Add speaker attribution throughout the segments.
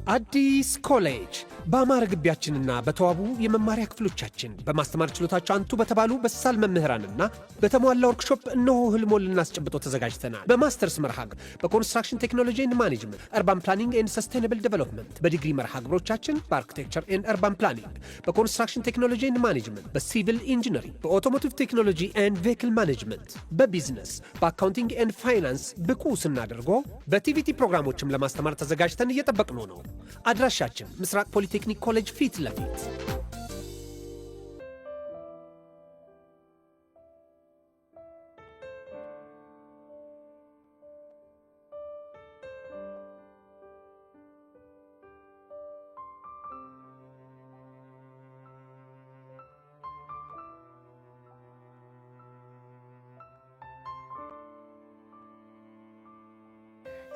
Speaker 1: አዲስ ኮሌጅ በአማረ ግቢያችንና በተዋቡ የመማሪያ ክፍሎቻችን በማስተማር ችሎታቸው አንቱ በተባሉ በሳል መምህራንና በተሟላ ወርክሾፕ እነሆ ህልሞን ልናስጨብጦ ተዘጋጅተናል። በማስተርስ መርሃ ግብር በኮንስትራክሽን ቴክኖሎጂ ኤንድ ማኔጅመንት፣ አርባን ፕላኒንግ ኤንድ ሰስቴናብል ዴቨሎፕመንት፣ በዲግሪ መርሃ ግብሮቻችን በአርኪቴክቸር ኤንድ አርባን ፕላኒንግ፣ በኮንስትራክሽን ቴክኖሎጂ ኤንድ ማኔጅመንት፣ በሲቪል ኢንጂነሪንግ፣ በኦቶሞቲቭ ቴክኖሎጂ ኤንድ ቬሂክል ማኔጅመንት፣ በቢዝነስ፣ በአካውንቲንግ ኤንድ ፋይናንስ ብቁ ስናደርጎ በቲቪቲ ፕሮግራሞችም ለማስተማር ተዘጋጅተን እየጠበቅን ነው። አድራሻችን ምስራቅ ፖሊቴክኒክ ኮሌጅ ፊት ለፊት።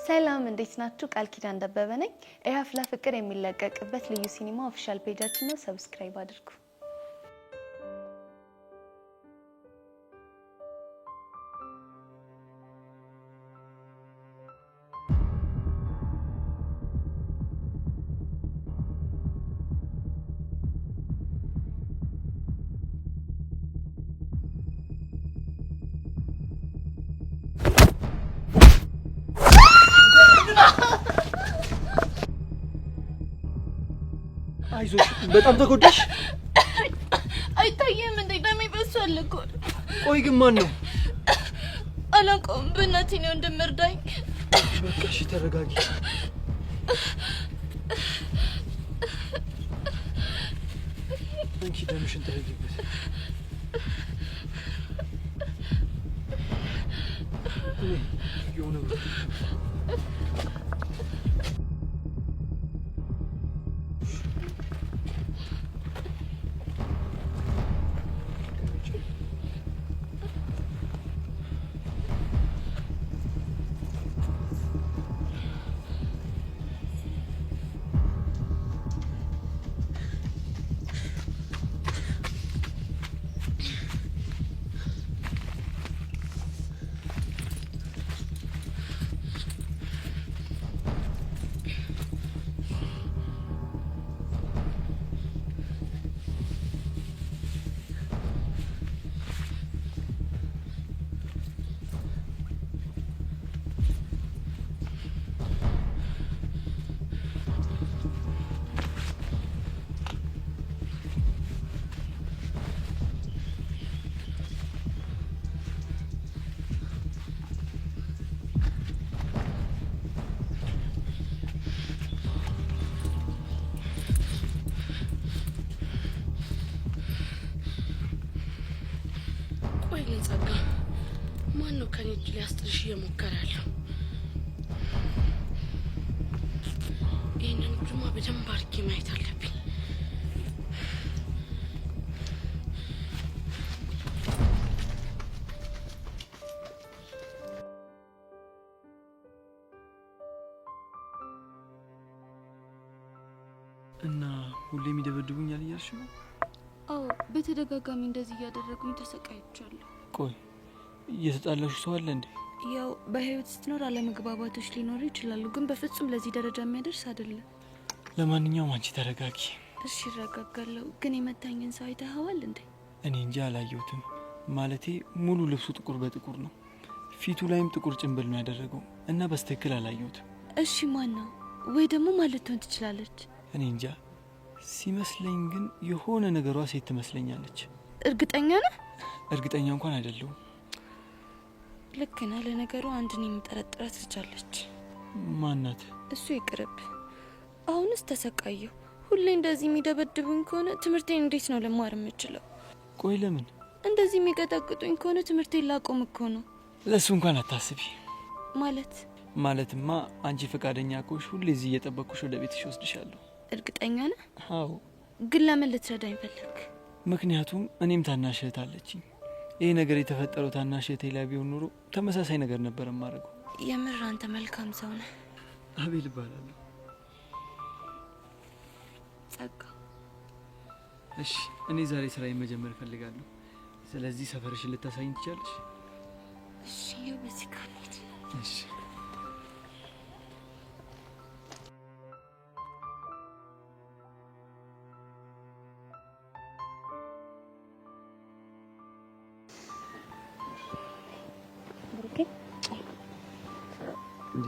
Speaker 2: ሰላም እንዴት ናችሁ? ቃል ኪዳን ደበበ ነኝ። የሀፍላ ፍቅር የሚለቀቅበት ልዩ ሲኒማ ኦፊሻል ፔጃችን ነው። ሰብስክራይብ አድርጉ።
Speaker 3: አይዞሽ በጣም ተጎዳሽ?
Speaker 2: አይታየም እንዴ? ደሜ በሷል እኮ።
Speaker 3: ቆይ ግን ማን ነው?
Speaker 2: አላውቀውም። በእናቴ ነው እንደምርዳኝ።
Speaker 3: በቃ እሺ ተረጋጊ። አንቺ ደምሽን ተረጋጊበት። የሆነ
Speaker 4: ጸጋ ማን ነው ከኔ እጅ ሊያስጥልሽ እየሞከረ ያለው? ይህንን ጅማ በደንብ አድርጌ ማየት አለብኝ።
Speaker 3: እና ሁሌም ይደበድቡኛል እያልሽ ነው?
Speaker 5: አዎ በተደጋጋሚ እንደዚህ እያደረጉኝ ተሰቃይቻለሁ።
Speaker 3: ቆይ እየተጣላሽ ሰው አለ እንዴ?
Speaker 5: ያው በህይወት ስትኖር አለመግባባቶች ሊኖሩ ይችላሉ፣ ግን በፍጹም ለዚህ ደረጃ የሚያደርስ አይደለም።
Speaker 3: ለማንኛውም አንቺ ተረጋጊ።
Speaker 5: እሺ እረጋጋለሁ። ግን የመታኝን ሰው አይተኸዋል እንዴ?
Speaker 3: እኔ እንጃ አላየሁትም። ማለቴ ሙሉ ልብሱ ጥቁር በጥቁር ነው፣ ፊቱ ላይም ጥቁር ጭንብል ነው ያደረገው እና በስተክል አላየሁትም።
Speaker 5: እሺ ማን ነው? ወይ ደግሞ ማለት ትሆን ትችላለች።
Speaker 3: እኔ እንጃ ሲመስለኝ ግን የሆነ ነገሯ ሴት ትመስለኛለች።
Speaker 5: እርግጠኛ ነህ?
Speaker 3: እርግጠኛ እንኳን አይደለሁም።
Speaker 5: ልክ ነህ። ለነገሩ አንድን የምጠረጥራት ልጅ አለች።
Speaker 3: ማናት?
Speaker 5: እሱ ይቅርብ። አሁንስ ተሰቃየሁ። ሁሌ እንደዚህ የሚደበድቡኝ ከሆነ ትምህርቴን እንዴት ነው ልማር የምችለው?
Speaker 3: ቆይ ለምን
Speaker 5: እንደዚህ የሚቀጠቅጡኝ ከሆነ ትምህርቴን ላቆም እኮ ነው።
Speaker 3: ለሱ እንኳን አታስቢ።
Speaker 5: ማለትማ
Speaker 3: አንቺ ፈቃደኛ ከሆንሽ ሁሌ እዚህ እየጠበቅኩሽ ወደ ቤትሽ ወስድሻለሁ።
Speaker 5: እርግጠኛ ነህ?
Speaker 3: አዎ።
Speaker 5: ግን ለምን ልትረዳኝ ፈለግ?
Speaker 3: ምክንያቱም እኔም ታናሽ እህት አለችኝ። ይሄ ነገር የተፈጠረው ታናሽ እህቴ ላይ ቢሆን ኖሮ ተመሳሳይ ነገር ነበር የማደርገው።
Speaker 5: የምር አንተ መልካም ሰው ነህ።
Speaker 3: አቤል እባላለሁ።
Speaker 5: ጸጋ።
Speaker 3: እሺ እኔ ዛሬ ስራዬን መጀመር እፈልጋለሁ። ስለዚህ ሰፈርሽን ልታሳይኝ ትችያለሽ?
Speaker 5: እሺ በዚህ ካለች።
Speaker 3: እሺ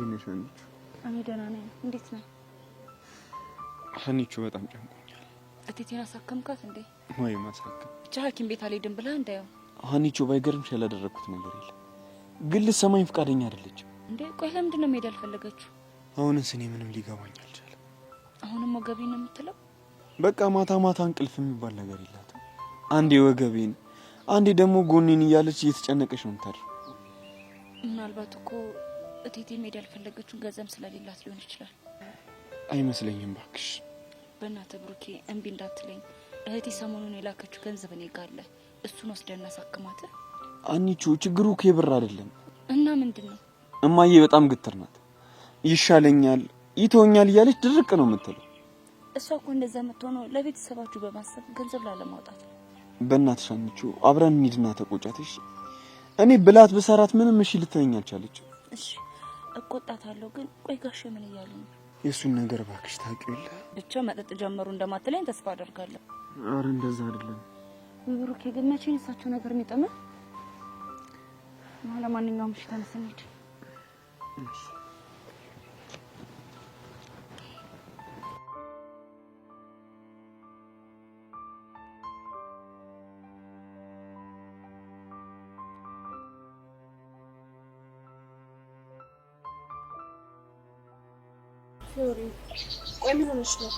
Speaker 3: እንዴት ነሽ ሀኒቾ?
Speaker 5: እኔ ደህና ነኝ። እንዴት ነህ?
Speaker 3: ሀኒቾ በጣም ጨንቆኛል።
Speaker 5: እቴቴን አሳከምካት እንዴ?
Speaker 3: ወይ ማሳከም
Speaker 5: ብቻ ሐኪም ቤት አልሄድም ብለህ እንዳየው።
Speaker 3: ሀኒቾ ባይገርምሽ ያላደረኩት ነገር የለም፣ ግን ልትሰማኝ ፈቃደኛ አይደለችም።
Speaker 5: እንዴ ቆይ ለምንድን ነው መሄድ ያልፈለገችው?
Speaker 3: አሁንስ እኔ ምንም ሊገባኝ አልቻለም።
Speaker 5: አሁንም ወገቤን ነው የምትለው?
Speaker 3: በቃ ማታ ማታ እንቅልፍ የሚባል ነገር የላትም። አንዴ ወገቤን፣ አንዴ ደግሞ ጎኔን እያለች እየተጨነቀች ነው የምታድር።
Speaker 5: ምናልባት እኮ እቴቴ መሄድ ያልፈለገችው ገንዘብ ስለሌላት ሊሆን ይችላል።
Speaker 3: አይመስለኝም ባክሽ።
Speaker 5: በእናትህ ብሩኬ እምቢ እንዳትለኝ። እህቴ ሰሞኑን የላከችው ገንዘብ እኔ ጋር አለ። እሱን ወስደን እናሳክማት።
Speaker 3: ሀኒቾ ችግሩ ከብር አይደለም።
Speaker 5: እና ምንድን ነው?
Speaker 3: እማዬ በጣም ግትር ናት። ይሻለኛል ይተወኛል እያለች ድርቅ ነው የምትለው።
Speaker 5: እሷ እኮ እንደዛ የምትሆነው ለቤተሰባችሁ በማሰብ ገንዘብ ላለማውጣት ነው።
Speaker 3: በእናትሽ ሀኒቾ አብረን እንሂድና ተቆጫትሽ። እኔ ብላት በሰራት ምንም እሺ ልትለኝ አልቻለችም።
Speaker 5: እሺ እቆጣታለሁ፣ ግን ቆይ ጋሼ ምን እያሉ ነው?
Speaker 3: የእሱን ነገር ባክሽ ታውቂው የለ።
Speaker 5: ብቻ መጠጥ ጀመሩ እንደማትለኝ ተስፋ አደርጋለሁ።
Speaker 3: ኧረ እንደዛ አይደለም።
Speaker 5: ብሩኬ ግን መቼ ነው እሳቸው ነገር የሚጠመን? ለማንኛውም እሺ ተነስ እንሂድ።
Speaker 4: ሶሪ ቆይ ምን ሆነሽ ነው?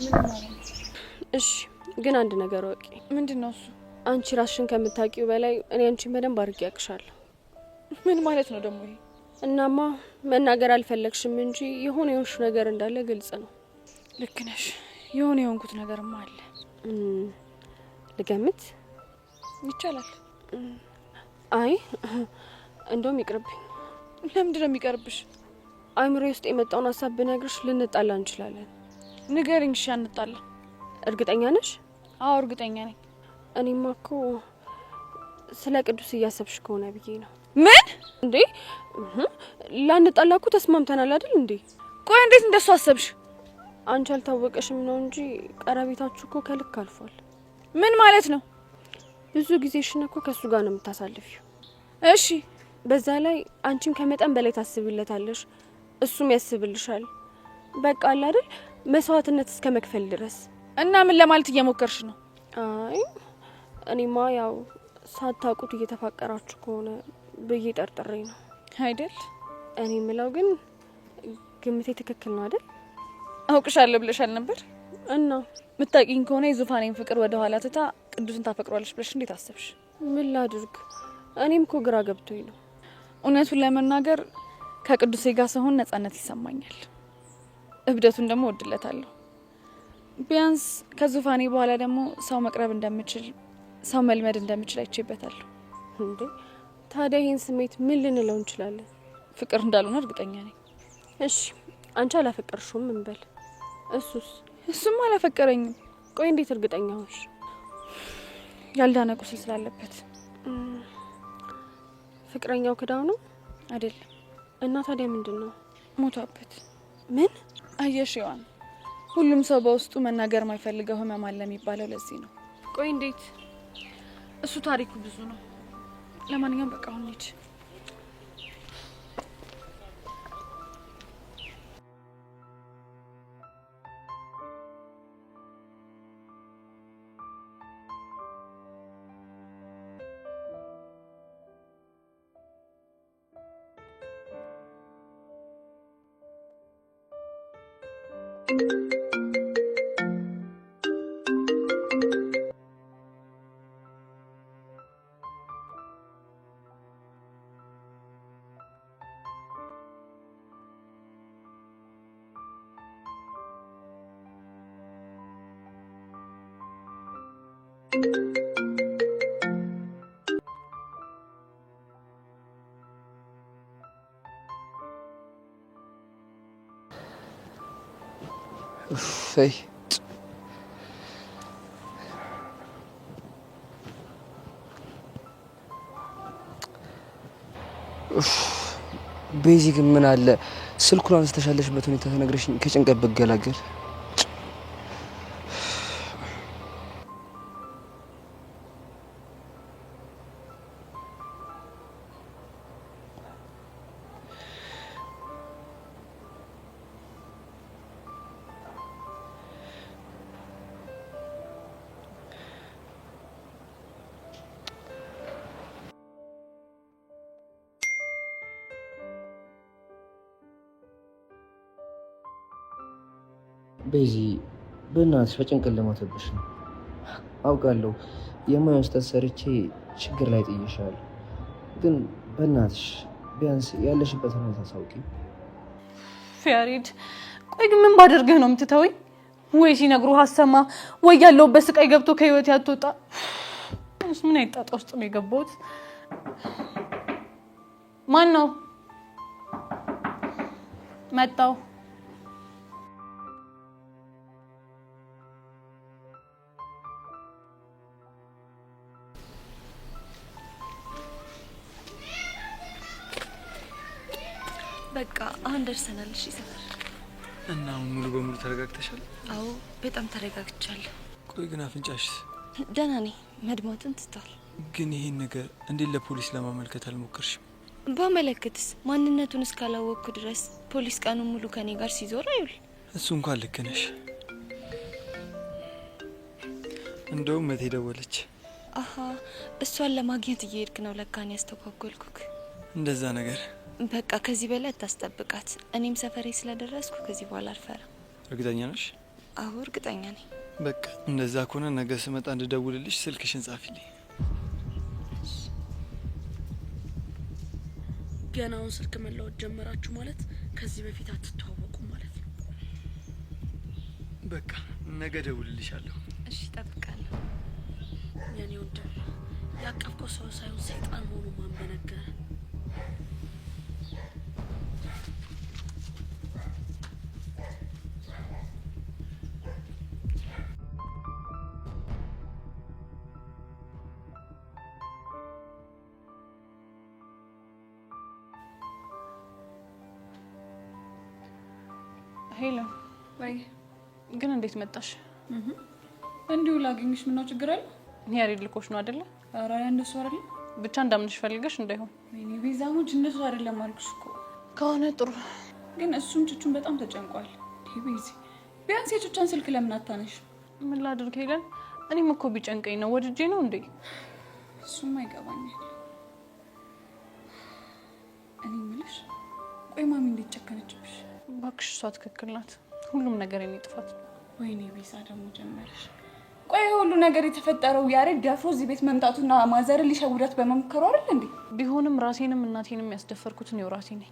Speaker 4: ምን ማለት ነው?
Speaker 6: እሺ ግን አንድ ነገር ወቂ።
Speaker 4: ምንድነው እሱ?
Speaker 6: አንቺ ራስሽን ከምታውቂው በላይ እኔ አንቺን በደንብ አድርጌ ያቅሻለሁ።
Speaker 4: ምን ማለት ነው ደግሞ ይሄ?
Speaker 6: እናማ መናገር አልፈለግሽም እንጂ የሆነ የሆንሽ ነገር እንዳለ ግልጽ ነው።
Speaker 4: ልክ ነሽ። የሆነ የሆንኩት ነገርማ አለ።
Speaker 6: ልገምት
Speaker 4: ይቻላል?
Speaker 6: አይ እንደውም ይቅርብኝ።
Speaker 4: ለምንድን ነው የሚቀርብሽ?
Speaker 6: አይምሮዬ ውስጥ የመጣውን ሀሳብ ብነግርሽ ልንጣላ እንችላለን።
Speaker 4: ንገሪኝ። እሺ አንጣላ።
Speaker 6: እርግጠኛ ነሽ?
Speaker 4: አዎ እርግጠኛ ነኝ።
Speaker 6: እኔማ እኮ ስለ ቅዱስ እያሰብሽ ከሆነ ብዬ ነው።
Speaker 4: ምን
Speaker 6: እንዴ? ላንጣላ እኮ ተስማምተናል አይደል እንዴ?
Speaker 4: ቆይ እንዴት እንደሱ አሰብሽ?
Speaker 6: አንቺ አልታወቀሽም ነው እንጂ ቀረቤታችሁ እኮ ከልክ አልፏል።
Speaker 4: ምን ማለት ነው?
Speaker 6: ብዙ ጊዜሽን እኮ ከሱ ጋር ነው የምታሳልፊው።
Speaker 4: እሺ
Speaker 6: በዛ ላይ አንቺም ከመጠን በላይ ታስቢለታለሽ፣ እሱም ያስብልሻል። በቃ አለ አይደል መስዋዕትነት እስከ መክፈል ድረስ።
Speaker 4: እና ምን ለማለት እየሞከርሽ ነው?
Speaker 6: አይ እኔማ ያው ሳታውቁት እየተፋቀራችሁ ከሆነ ብዬ ጠርጥሬ ነው
Speaker 4: አይደል?
Speaker 6: እኔ የምለው ግን ግምቴ ትክክል ነው አይደል?
Speaker 4: አውቅሻለሁ ብለሻል ነበር።
Speaker 6: እና
Speaker 4: ምታቂኝ ከሆነ የዙፋኔን ፍቅር ወደ ኋላ ትታ ቅዱስን ታፈቅሯለሽ ብለሽ እንዴት አሰብሽ?
Speaker 6: ምን ላድርግ? እኔም እኮ ግራ ገብቶኝ ነው።
Speaker 4: እውነቱን ለመናገር ከቅዱሴ ጋር ስሆን ነጻነት ይሰማኛል። እብደቱን ደግሞ ወድለታለሁ። ቢያንስ ከዙፋኔ በኋላ ደግሞ ሰው መቅረብ እንደምችል፣ ሰው መልመድ እንደምችል አይቼበታለሁ።
Speaker 6: እንዴ ታዲያ ይሄን ስሜት ምን ልንለው እንችላለን?
Speaker 4: ፍቅር እንዳልሆነ እርግጠኛ ነኝ።
Speaker 6: እሺ አንቺ አላፈቀርሽውም እንበል።
Speaker 4: እሱም አላፈቀረኝም።
Speaker 6: ቆይ እንዴት እርግጠኛ ሆንሽ?
Speaker 4: ያልዳነ ቁስል ስላለበት።
Speaker 6: ፍቅረኛው ክዳው ነው
Speaker 4: አይደለም?
Speaker 6: እና ታዲያ ምንድነው?
Speaker 4: ሞቷበት።
Speaker 6: ምን
Speaker 4: አየሽ ይዋን፣ ሁሉም ሰው በውስጡ መናገር የማይፈልገው ህመም አለ የሚባለው ለዚህ ነው።
Speaker 6: ቆይ እንዴት?
Speaker 4: እሱ ታሪኩ ብዙ ነው። ለማንኛውም በቃ አሁን እንሂድ።
Speaker 7: ፈይ ቤዚክ ምን አለ ስልኩን አንስተሻለሽበት ሁኔታ ተነግረሽኝ ከጭንቀት በገላገል። ቤዚ በእናትሽ በጭንቅል ለሞተብሽ ነው አውቃለሁ። የማይሆን ስህተት ሰርቼ ችግር ላይ ጥዬሻለሁ። ግን በእናትሽ ቢያንስ ያለሽበት ሁኔታ ታውቂ።
Speaker 8: ያሬድ ቆይ ግን ምን ባደርግህ ነው የምትተወኝ? ወይ ሲነግሩህ አሰማ ወይ ያለውበት ስቃይ ገብቶ ከህይወት ያትወጣ። ምን አይጣጣ ውስጥ ነው የገባሁት? ማን ነው መጣው?
Speaker 5: በቃ አሁን ደርሰናል። እሺ ሰፈር
Speaker 3: እና አሁን ሙሉ በሙሉ ተረጋግተሻል?
Speaker 5: አዎ በጣም ተረጋግቻለሁ።
Speaker 3: ቆይ ግን አፍንጫሽ?
Speaker 5: ደህና ነኝ፣ መድማቱን ትቷል።
Speaker 3: ግን ይሄን ነገር እንዴት ለፖሊስ ለማመልከት አልሞከርሽም?
Speaker 5: ባመለክትስ ማንነቱን እስካላወቅኩ ድረስ ፖሊስ ቀኑን ሙሉ ከኔ ጋር ሲዞር አይውል።
Speaker 3: እሱ እንኳን ልክ ነሽ። እንደውም መቴ ደወለች።
Speaker 5: አሃ እሷን ለማግኘት እየሄድክ ነው ለካን ያስተጓጎልኩክ።
Speaker 3: እንደዛ ነገር።
Speaker 5: በቃ ከዚህ በላይ አታስጠብቃት። እኔም ሰፈሬ ስለደረስኩ ከዚህ በኋላ አልፈራም።
Speaker 3: እርግጠኛ ነሽ?
Speaker 5: አዎ እርግጠኛ ነኝ።
Speaker 3: በቃ እንደዛ ከሆነ ነገ ስመጣ እንድደውልልሽ ስልክሽን ጻፊልኝ።
Speaker 9: ገና አሁን ስልክ መለወጥ ጀመራችሁ ማለት ከዚህ በፊት አትተዋወቁም ማለት ነው።
Speaker 3: በቃ ነገ ደውልልሻለሁ።
Speaker 5: እሺ እጠብቃለሁ።
Speaker 9: የኔ ወንድም ያቀፍከው ሰው ሳይሆን ሰይጣን መሆኑ ማን በነገረ?
Speaker 8: ሄሎ ወይ ግን እንዴት መጣሽ? እንዲሁ ላገኝሽ ምን ነው ችግር አለ? ያሬድ ልኮሽ ነው አይደለ? ኧረ እንደሱ አይደለም። ብቻ እንዳምንሽ ፈልገሽ እንዳይሆን። ወይኔ ቤዛሙች እንደሱ አይደለም አልኩሽ እኮ። ከሆነ ጥሩ። ግን እሱም ጭቹን በጣም ተጨንቋል። ቤዚ ቢያንስ የጭቹን ስልክ ለምን አታነሽ? ምን ላድርግ ሄለን? እኔም እኮ ቢጨንቀኝ ነው ወድጄ ነው እንዴ? እሱም አይገባኛል። እኔ ምልሽ ቆይ ማሚ እንዴት ጨከነችብሽ? ባክሽ እሷ ትክክል ናት። ሁሉም ነገር የኔ ጥፋት ነው። ወይኔ ቤዛ ደግሞ ጀመረሽ። ቆይ ሁሉ ነገር የተፈጠረው ያሬድ ደፍሮ እዚህ ቤት መምጣቱና ማዘርን ሊሸውዳት በመምከሩ አይደል እንዴ? ቢሆንም ራሴንም እናቴንም ያስደፈርኩት ነው ራሴ ነኝ።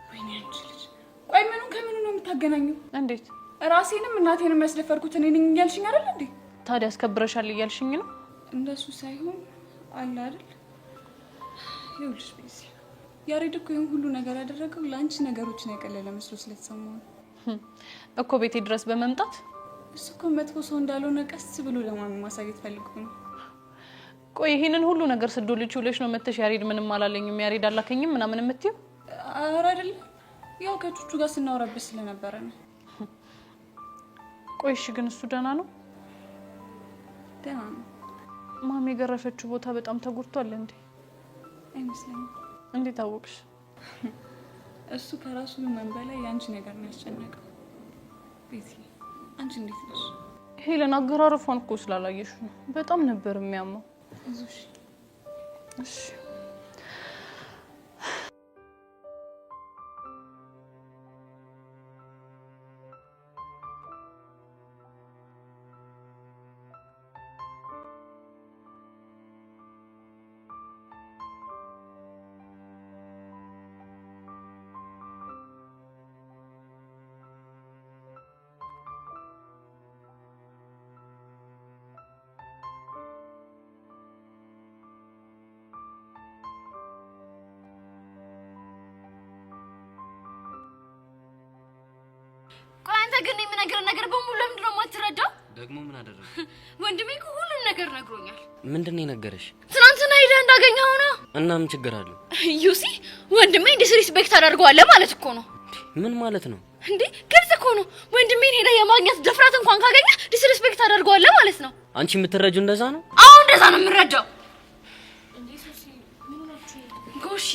Speaker 8: ወይኔ አንቺ ልጅ ቆይ ምኑን ከምኑ ነው የምታገናኘው? እንዴት ራሴንም እናቴንም ያስደፈርኩት እኔ ነኝ እያልሽኝ አይደል እንዴ? ታዲያ አስከብረሻል እያልሽኝ ነው? እንደሱ ሳይሆን አለ አይደል ይኸውልሽ ቤዛ ያሬድ እኮ ይሄን ሁሉ ነገር ያደረገው ለአንቺ ነገሮችን ያቀለለ መስሎ ስለተሰማው እኮ ቤቴ ድረስ በመምጣት እሱ እኮ መጥፎ ሰው እንዳልሆነ ቀስ ብሎ ለማሚ ማሳየት ፈልጎ ነው። ቆይ ይሄንን ሁሉ ነገር ስዶልች ውለሽ ነው መተሽ ያሬድ ምንም አላለኝም ያሬድ አላከኝም ምናምን የምትይው? ኧረ አይደለም ያው ከቹቹ ጋር ስናወራበት ስለነበረ ነው። ቆይ እሺ ግን እሱ ደህና ነው? ደህና ነው። ማሚ የገረፈችው ቦታ በጣም ተጎድቷል እንዴ? አይመስለኝም። እንዴት አወቅሽ? እሱ ከራሱ ምን በላይ ያንቺ ነገር ነው ያስጨነቀው። ቤቲ አንቺ እንዴት ነሽ? ሄለን አገራረፏን እኮ ስላላየሽ ነው። በጣም ነበር የሚያመው። እሺ እሺ
Speaker 5: ግን የምነግርህ ነገር በሙሉ ለምንድን ነው የማትረዳው?
Speaker 10: ደግሞ ምን አደረገ?
Speaker 5: ወንድሜ እኮ ሁሉም ነገር ነግሮኛል።
Speaker 10: ምንድነው የነገረሽ?
Speaker 5: ትናንትና ሄደህ እንዳገኘኸው ነው።
Speaker 10: እና ምን ችግር አለው?
Speaker 5: ዩሲ ወንድሜ ዲስሪስፔክት አደርገዋለሁ ማለት እኮ ነው።
Speaker 10: ምን ማለት ነው
Speaker 5: እንዴ? ግልጽ እኮ ነው። ወንድሜን ሄደህ የማግኘት ድፍረት እንኳን ካገኘህ ዲስሪስፔክት አደርገዋለሁ ማለት ነው።
Speaker 10: አንቺ የምትረጂው እንደዛ ነው?
Speaker 5: አዎ እንደዛ ነው የምረዳው። እንዴ ሱሲ ምን ሆነች? ጎሽ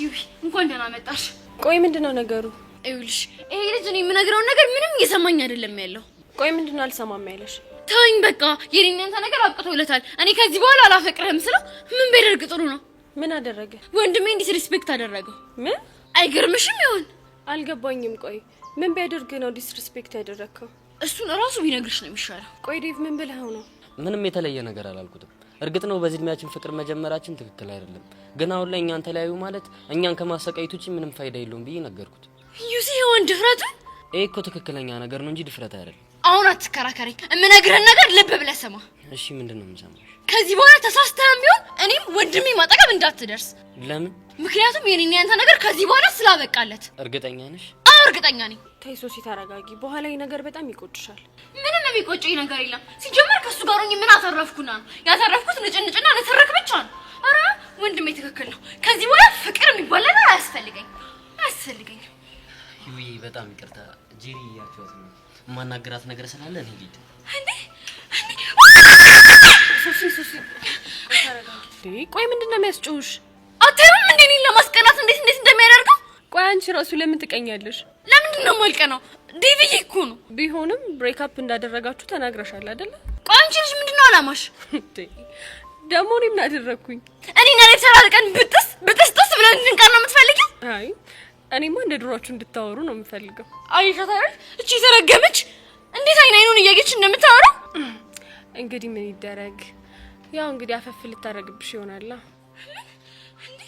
Speaker 5: እንኳን ደህና መጣሽ።
Speaker 6: ቆይ ምንድነው ነገሩ?
Speaker 5: ይኸውልሽ ይሄ ልጅ እኔ የምነግረውን ነገር ምንም እየሰማኝ አይደለም ያለው።
Speaker 6: ቆይ ምንድነው አልሰማም ያለሽ?
Speaker 5: ተወኝ በቃ የኔንተ ነገር አብቅቶለታል። እኔ ከዚህ በኋላ አላፈቅርህም ስለው ምን ቢያደርግ ጥሩ ነው?
Speaker 6: ምን አደረገ?
Speaker 5: ወንድሜ ዲስሪስፔክት አደረገው።
Speaker 6: ምን?
Speaker 5: አይገርምሽም? ይሁን
Speaker 6: አልገባኝም። ቆይ ምን ቢያደርግ ነው ዲስሪስፔክት ያደረከው?
Speaker 5: እሱን እራሱ ቢነግርሽ ነው የሚሻለው።
Speaker 6: ቆይ ዴቭ ምን ብለኸው ነው?
Speaker 10: ምንም የተለየ ነገር አላልኩትም። እርግጥ ነው በዚህ እድሜያችን ፍቅር መጀመራችን ትክክል አይደለም፣ ግን አሁን ላይ እኛን ተለያዩ ማለት እኛን ከማሰቃየት ውጪ ምንም ፋይዳ የለውም ብዬ ነገርኩት።
Speaker 5: ዩሲ ይሁን ድፍረቱ።
Speaker 10: ይሄ እኮ ትክክለኛ ነገር ነው እንጂ ድፍረት አይደለም።
Speaker 5: አሁን አትከራከረኝ። የምነግርህን ነገር ልብ ብለህ ስማ።
Speaker 10: እሺ ምንድነው የምሰማሽ?
Speaker 5: ከዚህ በኋላ ተሳስተህም ቢሆን እኔም ወንድሜ ማጠገብ እንዳትደርስ።
Speaker 10: ለምን?
Speaker 5: ምክንያቱም የኔና ያንተ ነገር ከዚህ በኋላ ስላበቃለት።
Speaker 10: እርግጠኛ ነሽ?
Speaker 5: አዎ እርግጠኛ ነኝ።
Speaker 6: ተይ ሶሲ ተረጋጊ። በኋላ ይሄ ነገር በጣም ይቆጭሻል።
Speaker 5: ምንም የሚቆጨኝ ነገር የለም። ሲጀመር ከሱ ጋር ሆኜ ምን አተረፍኩና ነው? ያተረፍኩት ንጭንጭና ንትርክ ብቻ ነው። ኧረ ወንድሜ ትክክል ነው። ከዚህ በኋላ ፍቅር የሚባል ነገር አያስፈልገኝ።
Speaker 10: ዩይ በጣም ይቅርታ ጄሪ ያቻውት ነው ማናገራት ነገር ስላለ ነው ሊድ
Speaker 5: እንዴ
Speaker 6: ሶሲ ተረጋጊ። ቆይ ምንድነው የሚያስጨውሽ?
Speaker 5: አታዩም እንዴ እኔን ለማስቀናት እንዴት እንደሚያደርገው?
Speaker 6: ቆይ አንቺ ራሱ ለምን ትቀኛለሽ?
Speaker 5: ለምንድን ነው የማልቀናው? ዴቪዬ እኮ ነው።
Speaker 6: ቢሆንም ብሬክ አፕ እንዳደረጋችሁ ተናግረሻል አይደለ?
Speaker 5: ቆይ አንቺ ልጅ ምንድነው አላማሽ?
Speaker 6: ደግሞ እኔ ምን አደረኩኝ?
Speaker 5: እኔና ሌላ ቀን ብጥስ ብለን እንድንቀር ነው የምትፈልጊው?
Speaker 6: አይ እኔማ እንደ ድሮአችሁ እንድታወሩ ነው የምፈልገው።
Speaker 5: አይሻታል እቺ ተረገመች እንዴት አይኑን እያየች እንደምታወራው።
Speaker 6: እንግዲህ ምን ይደረግ? ያው እንግዲህ አፈፍ ልታረግብሽ ይሆናል።
Speaker 5: እንዴ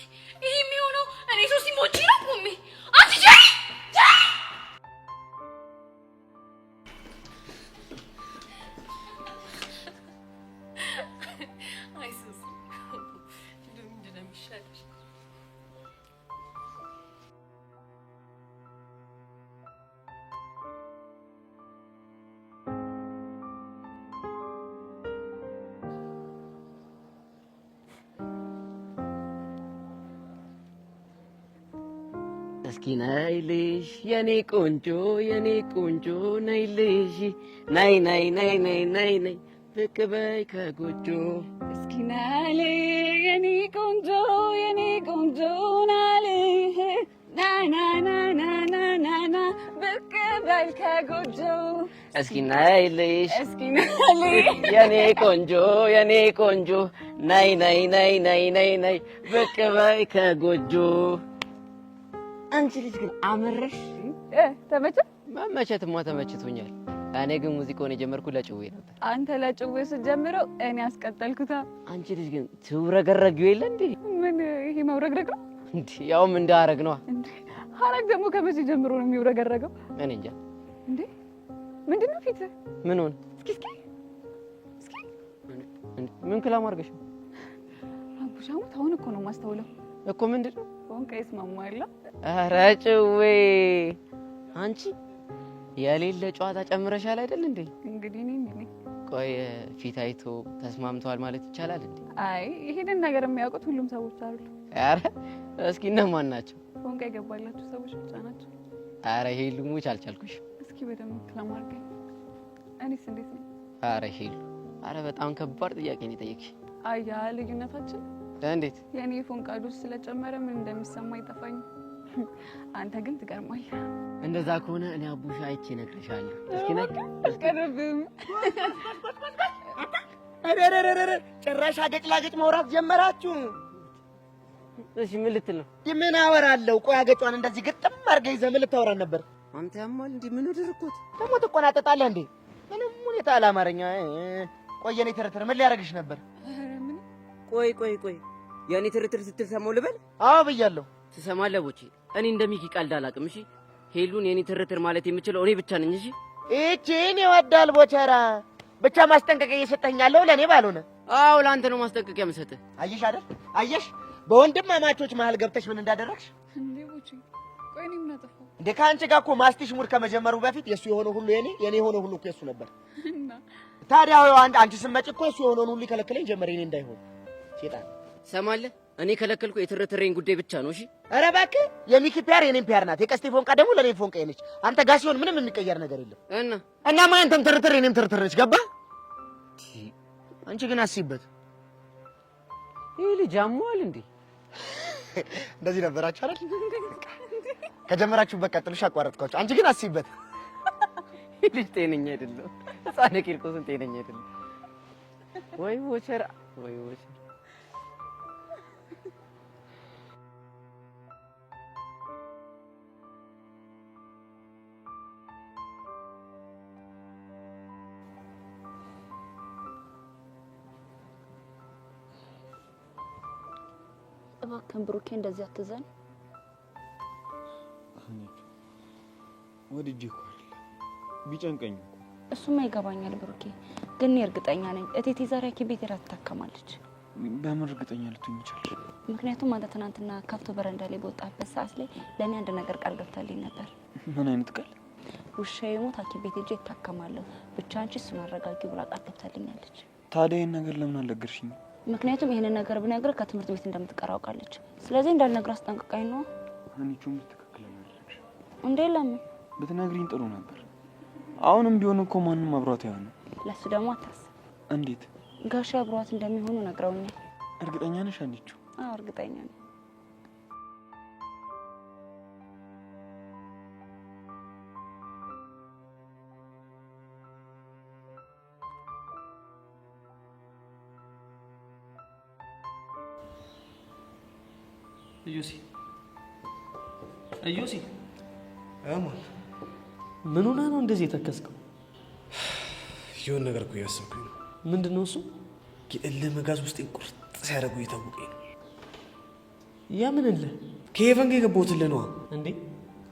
Speaker 5: ይሄ የሚሆነው እኔ ሶሲ ሞቺ ነው ቆሜ አንቺ ጀይ አይሱስ ምንድነው የሚሻልሽ?
Speaker 10: እስኪ ነይልሽ የኔ ቆንጆ ነይልሽ ነይ ብቅ በይ ከጎጆ።
Speaker 4: እስኪ ናል የኔ ቆንጆ ናል ና ብቅ በይ ከጎጆ።
Speaker 10: እስኪ ነይልሽ የኔ ቆንጆ ነይ ብቅ በይ ከጎጆ። አንቺ ልጅ ግን አመረሽ።
Speaker 4: ተመቸ?
Speaker 10: መመቸትማ ተመችቶኛል። እኔ ግን ሙዚቃውን የጀመርኩት ለጭዌ ነበር።
Speaker 4: አንተ ለጭዌ ስትጀምረው እኔ አስቀጠልኩታ።
Speaker 10: አንቺ ልጅ ግን ትውረገረጊው የለ እንዴ?
Speaker 4: ምን ይሄ መውረግረግ ነው
Speaker 10: እንዴ? ያውም እንዳረግ ነው
Speaker 4: እንዴ? ሐረግ ደግሞ ከመቼ ጀምሮ ነው የሚውረገረገው?
Speaker 10: እኔ እንጃ።
Speaker 4: እንዴ ምንድነው ፊት?
Speaker 10: ምን ሆነ?
Speaker 4: እስኪ
Speaker 10: ምን ክላም አድርገሽ?
Speaker 4: አቡሻሙ ታውን እኮ ነው ማስተውለው
Speaker 10: እኮ ምንድነው?
Speaker 4: ወንቀ ይስማማላ።
Speaker 10: ኧረ ጭዌ አንቺ የሌለ ጨዋታ ጨምረሻል አይደል እንዴ?
Speaker 4: እንግዲህ ነኝ።
Speaker 10: ቆይ ፊት አይቶ ተስማምተዋል ማለት ይቻላል እንዴ?
Speaker 4: አይ ይሄንን ነገር የሚያውቁት ሁሉም ሰዎች አይደሉ።
Speaker 10: ኧረ እስኪ እነማን ናቸው?
Speaker 4: ወንቀ የገባላችሁ ሰዎች ብቻ ናቸው።
Speaker 10: ኧረ ሄሉ ሙች አልቻልኩሽ።
Speaker 4: እስኪ በደንብ ክላማርገኝ። እኔስ እንዴት ነው?
Speaker 10: ኧረ ሄሉ፣ ኧረ በጣም ከባድ ጥያቄ ነው የጠየቅሽ።
Speaker 4: አያ ልዩነታችን
Speaker 10: እንዴት?
Speaker 4: የኔ ፎንቃ ዶስ ስለጨመረ ምን እንደሚሰማ ይጠፋኝ። አንተ ግን ትገርማለህ።
Speaker 10: እንደዛ ከሆነ እኔ አቡሻ አይቼ እነግርሻለሁ። እስኪ ነይ
Speaker 4: አስቀርብም።
Speaker 11: አረረረረ ጭራሽ አገጭላገጭ ማውራት ጀመራችሁ።
Speaker 10: እሺ ምን ልትል ነው?
Speaker 11: ምን አወራለሁ? ቆይ አገጯን እንደዚህ ግጥም አድርገህ ይዘህ ምን ልታወራን ነበር?
Speaker 10: አንተ ያማል እንዴ? ምን ወደርኩት?
Speaker 11: ደግሞ ትቆናጠጣለህ እንዴ? ምንም ሁኔታ አላማረኛ። ቆይ የኔ ትርትር ምን ሊያደርግሽ ነበር?
Speaker 10: ቆይ የኔ ትርትር ስትል ሰማው ልበል?
Speaker 11: አዎ ብያለሁ።
Speaker 10: ትሰማለህ ቦቼ? እኔ እንደሚኪ ቀልድ አላውቅም። እሺ ሄሉን የኔ ትርትር ማለት የምችለው እኔ ብቻ ነኝ። እሺ
Speaker 11: እቺን ይወዳል ቦቸራ። ብቻ ማስጠንቀቂያ እየሰጠኛለሁ ለኔ ባልሆነ።
Speaker 10: አዎ ለአንተ ነው ማስጠንቀቂያ የምሰጥህ።
Speaker 11: አየሽ አይደል? አየሽ በወንድማማቾች መሀል ገብተሽ ምን እንዳደረግሽ?
Speaker 4: እንዴ ቦቼ ቆይ እኔ ምን አጠፋሁ
Speaker 11: እንዴ? ከአንቺ ጋር እኮ ማስቲሽ ሙድ ከመጀመሩ በፊት የሱ የሆነ ሁሉ የኔ የሆነ ሁሉ እኮ የሱ ነበር።
Speaker 4: እና
Speaker 11: ታዲያ አንቺ ስትመጪ እኮ የሱ የሆነውን ሁሉ ይከለክለኝ ጀመረ። እኔ እንዳይሆን ሴጣን።
Speaker 10: ሰማለህ? እኔ ከለከልኩ የትርትሬን ጉዳይ ብቻ ነው። እሺ
Speaker 11: ኧረ እባክህ የሚኪ ፒያር የኔም ፒያር ናት። የቀስቴ ፎንቃ ደግሞ ለኔ ፎንቃ ነች። አንተ ጋር ሲሆን ምንም የሚቀየር ነገር የለም። እናማ አንተም ትርትር የኔም ትርትር ነች። ገባ? አንቺ ግን አስይበት።
Speaker 10: ይሄ ልጅ አሟል እንዴ?
Speaker 11: እንደዚህ ነበራችሁ አይደል? ከጀመራችሁበት ቀጥሉሽ አቋረጥኳችሁ። አንቺ ግን አስይበት።
Speaker 10: ይሄ ልጅ ጤነኛ አይደለም። ህፃን ቂርቆስን ጤነኛ አይደለም። ወይ ወቸራ ወይ ወቸራ
Speaker 12: እባክህን ብሩኬ እንደዚህ አትዘን።
Speaker 3: ሀኒቾ ወድጄ እኮ አይደለም ቢጨንቀኝ እኮ።
Speaker 12: እሱማ ይገባኛል ብሩኬ፣ ግን እኔ እርግጠኛ ነኝ እቴቴ ዛሬ ሐኪም ቤት ሄዳ ትታከማለች።
Speaker 3: በምን እርግጠኛ ልትሆኝ ይችላል?
Speaker 12: ምክንያቱም አንተ ትናንትና ከፍቶ በረንዳ ላይ በወጣበት ሰዓት ላይ ለእኔ አንድ ነገር ቃል ገብታልኝ ነበር።
Speaker 3: ምን አይነት ቃል?
Speaker 12: ውሻዬ ሞት ሐኪም ቤት ሄጄ እታከማለሁ፣ ብቻ አንቺ እሱን አረጋጊው ብላ ቃል ገብታልኛለች።
Speaker 3: ታዲያ ይህን ነገር ለምን አልነገርሽኝ?
Speaker 12: ምክንያቱም ይሄንን ነገር ብነግርህ ከትምህርት ቤት እንደምትቀር አውቃለች። ስለዚህ እንዳልነግርህ አስጠንቅቃኝ ነው።
Speaker 3: ሀኒቾም ትክክለኛ አይደለሽ።
Speaker 12: እንዴ ለምን?
Speaker 3: ብትነግሪኝ ጥሩ ነበር። አሁንም ቢሆን እኮ ማንም አብሯት አይሆንም።
Speaker 12: ለሱ ደግሞ አታስብ።
Speaker 3: እንዴት?
Speaker 12: ጋሻ አብሯት እንደሚሆኑ ነግረውኛል።
Speaker 3: እርግጠኛ ነሽ ሀኒቾ?
Speaker 12: አዎ እርግጠኛ ነኝ።
Speaker 10: እዮሲ ምን ሆነህ ነው እንደዚህ የተከስከው?
Speaker 13: የሆነ ነገር እኮ እያሰብኩኝ ነው።
Speaker 10: ምንድን ነው እሱ?
Speaker 13: የእልህ መጋዝ ውስጤን ቁርጥ ሲያደርጉ እየታወቀኝ ነው።
Speaker 10: የምን እልህ?
Speaker 13: ከሄቨን ጋር የገባሁት እልህ ነዋ።
Speaker 10: እንዴ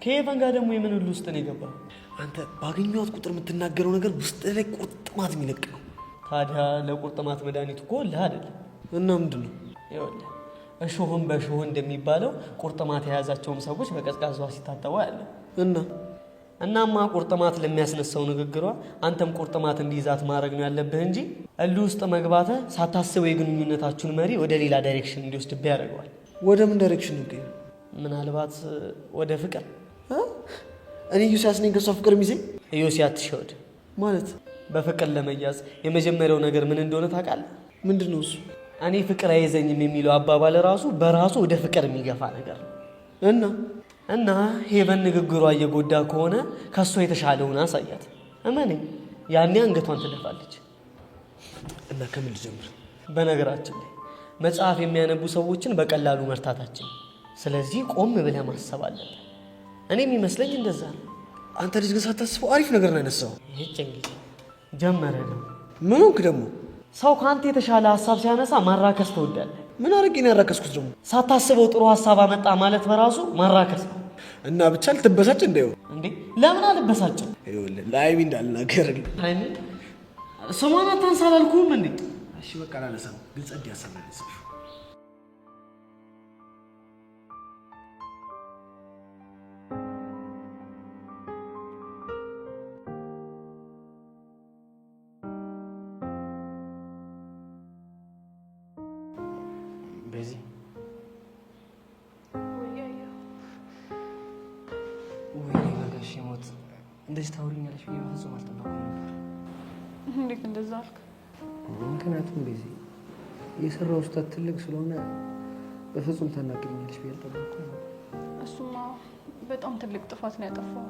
Speaker 10: ከሄቨን ጋር ደግሞ የምን እልህ ውስጥ ነው የገባው?
Speaker 13: አንተ ባገኘኋት ቁጥር የምትናገረው ነገር ውስጥ ላይ ቁርጥማት የሚለቅ ነው።
Speaker 10: ታዲያ ለቁርጥማት መድኃኒቱ እኮ እልህ አይደለም።
Speaker 13: እና ምንድን ነው?
Speaker 10: ይኸውልህ እሾህን በእሾህ እንደሚባለው ቁርጥማት የያዛቸውን ሰዎች በቀዝቃዛ ውሃ ሲታጠቡ ያለው እናማ ቁርጥማት ለሚያስነሳው ንግግሯ አንተም ቁርጥማት እንዲይዛት ማድረግ ነው ያለብህ እንጂ እልህ ውስጥ መግባትህ ሳታስበው የግንኙነታችሁን መሪ ወደ ሌላ ዳይሬክሽን እንዲወስድብህ ያደርገዋል።
Speaker 13: ወደ ምን ዳይሬክሽን ነው?
Speaker 10: ምናልባት ወደ ፍቅር።
Speaker 13: እኔ ዮሲያስ ነኝ ከሷ ፍቅር ሚዜ?
Speaker 10: ዮሲ አትሸወድ።
Speaker 13: ማለት
Speaker 10: በፍቅር ለመያዝ የመጀመሪያው ነገር ምን እንደሆነ ታውቃለህ?
Speaker 13: ምንድን ነው እሱ?
Speaker 10: እኔ ፍቅር አይዘኝም የሚለው አባባል ራሱ በራሱ ወደ ፍቅር የሚገፋ ነገር ነው። እና ሄቨን ንግግሯ እየጎዳ ከሆነ ከሷ የተሻለውን አሳያት። እመነኝ፣ ያኔ አንገቷን ትደፋለች።
Speaker 13: እና ከምን ልጀምር?
Speaker 10: በነገራችን ላይ መጽሐፍ የሚያነቡ ሰዎችን በቀላሉ መርታታችን። ስለዚህ ቆም ብለህ ማሰብ አለብህ። እኔ የሚመስለኝ እንደዛ ነው።
Speaker 13: አንተ ልጅ ግን ሳታስበው አሪፍ ነገር ነው ያነሳው።
Speaker 10: ይህች እንግዲህ ጀመረ ነው።
Speaker 13: ምን ሆንክ ደግሞ?
Speaker 10: ሰው ከአንተ የተሻለ ሀሳብ ሲያነሳ ማራከስ ትወዳለህ።
Speaker 13: ምን አድርጌ ነው ያራከስኩት ደግሞ?
Speaker 10: ሳታስበው ጥሩ ሀሳብ አመጣ ማለት በራሱ ማራከስ ነው።
Speaker 13: እና ብቻ ልትበሳጭ እንዳይሆን።
Speaker 10: እንዴ ለምን አልበሳጭም?
Speaker 13: ይኸውልህ ለሀይሚ እንዳልናገርልህ።
Speaker 10: ሀይሚ ስሟን አታንሳ አላልኩህም እንዴ?
Speaker 13: እሺ በቃ አላነሳም። ግልጽ እንዲያሰማ ያነሳው
Speaker 10: በዚህ
Speaker 7: ወይኔ በጋሽ ሞት እንደዚህ ታውሪኛለሽ ብዬ በፍጹም አልጠበኩም ነበር።
Speaker 8: እንዴት እንደዛ አልክ?
Speaker 7: ምክንያቱም በዚህ የሰራው ስህተት ትልቅ ስለሆነ በፍጹም ታናግሪኛለሽ ብዬ አልጠበኩም።
Speaker 8: እሱማ በጣም ትልቅ ጥፋት ነው ያጠፋው።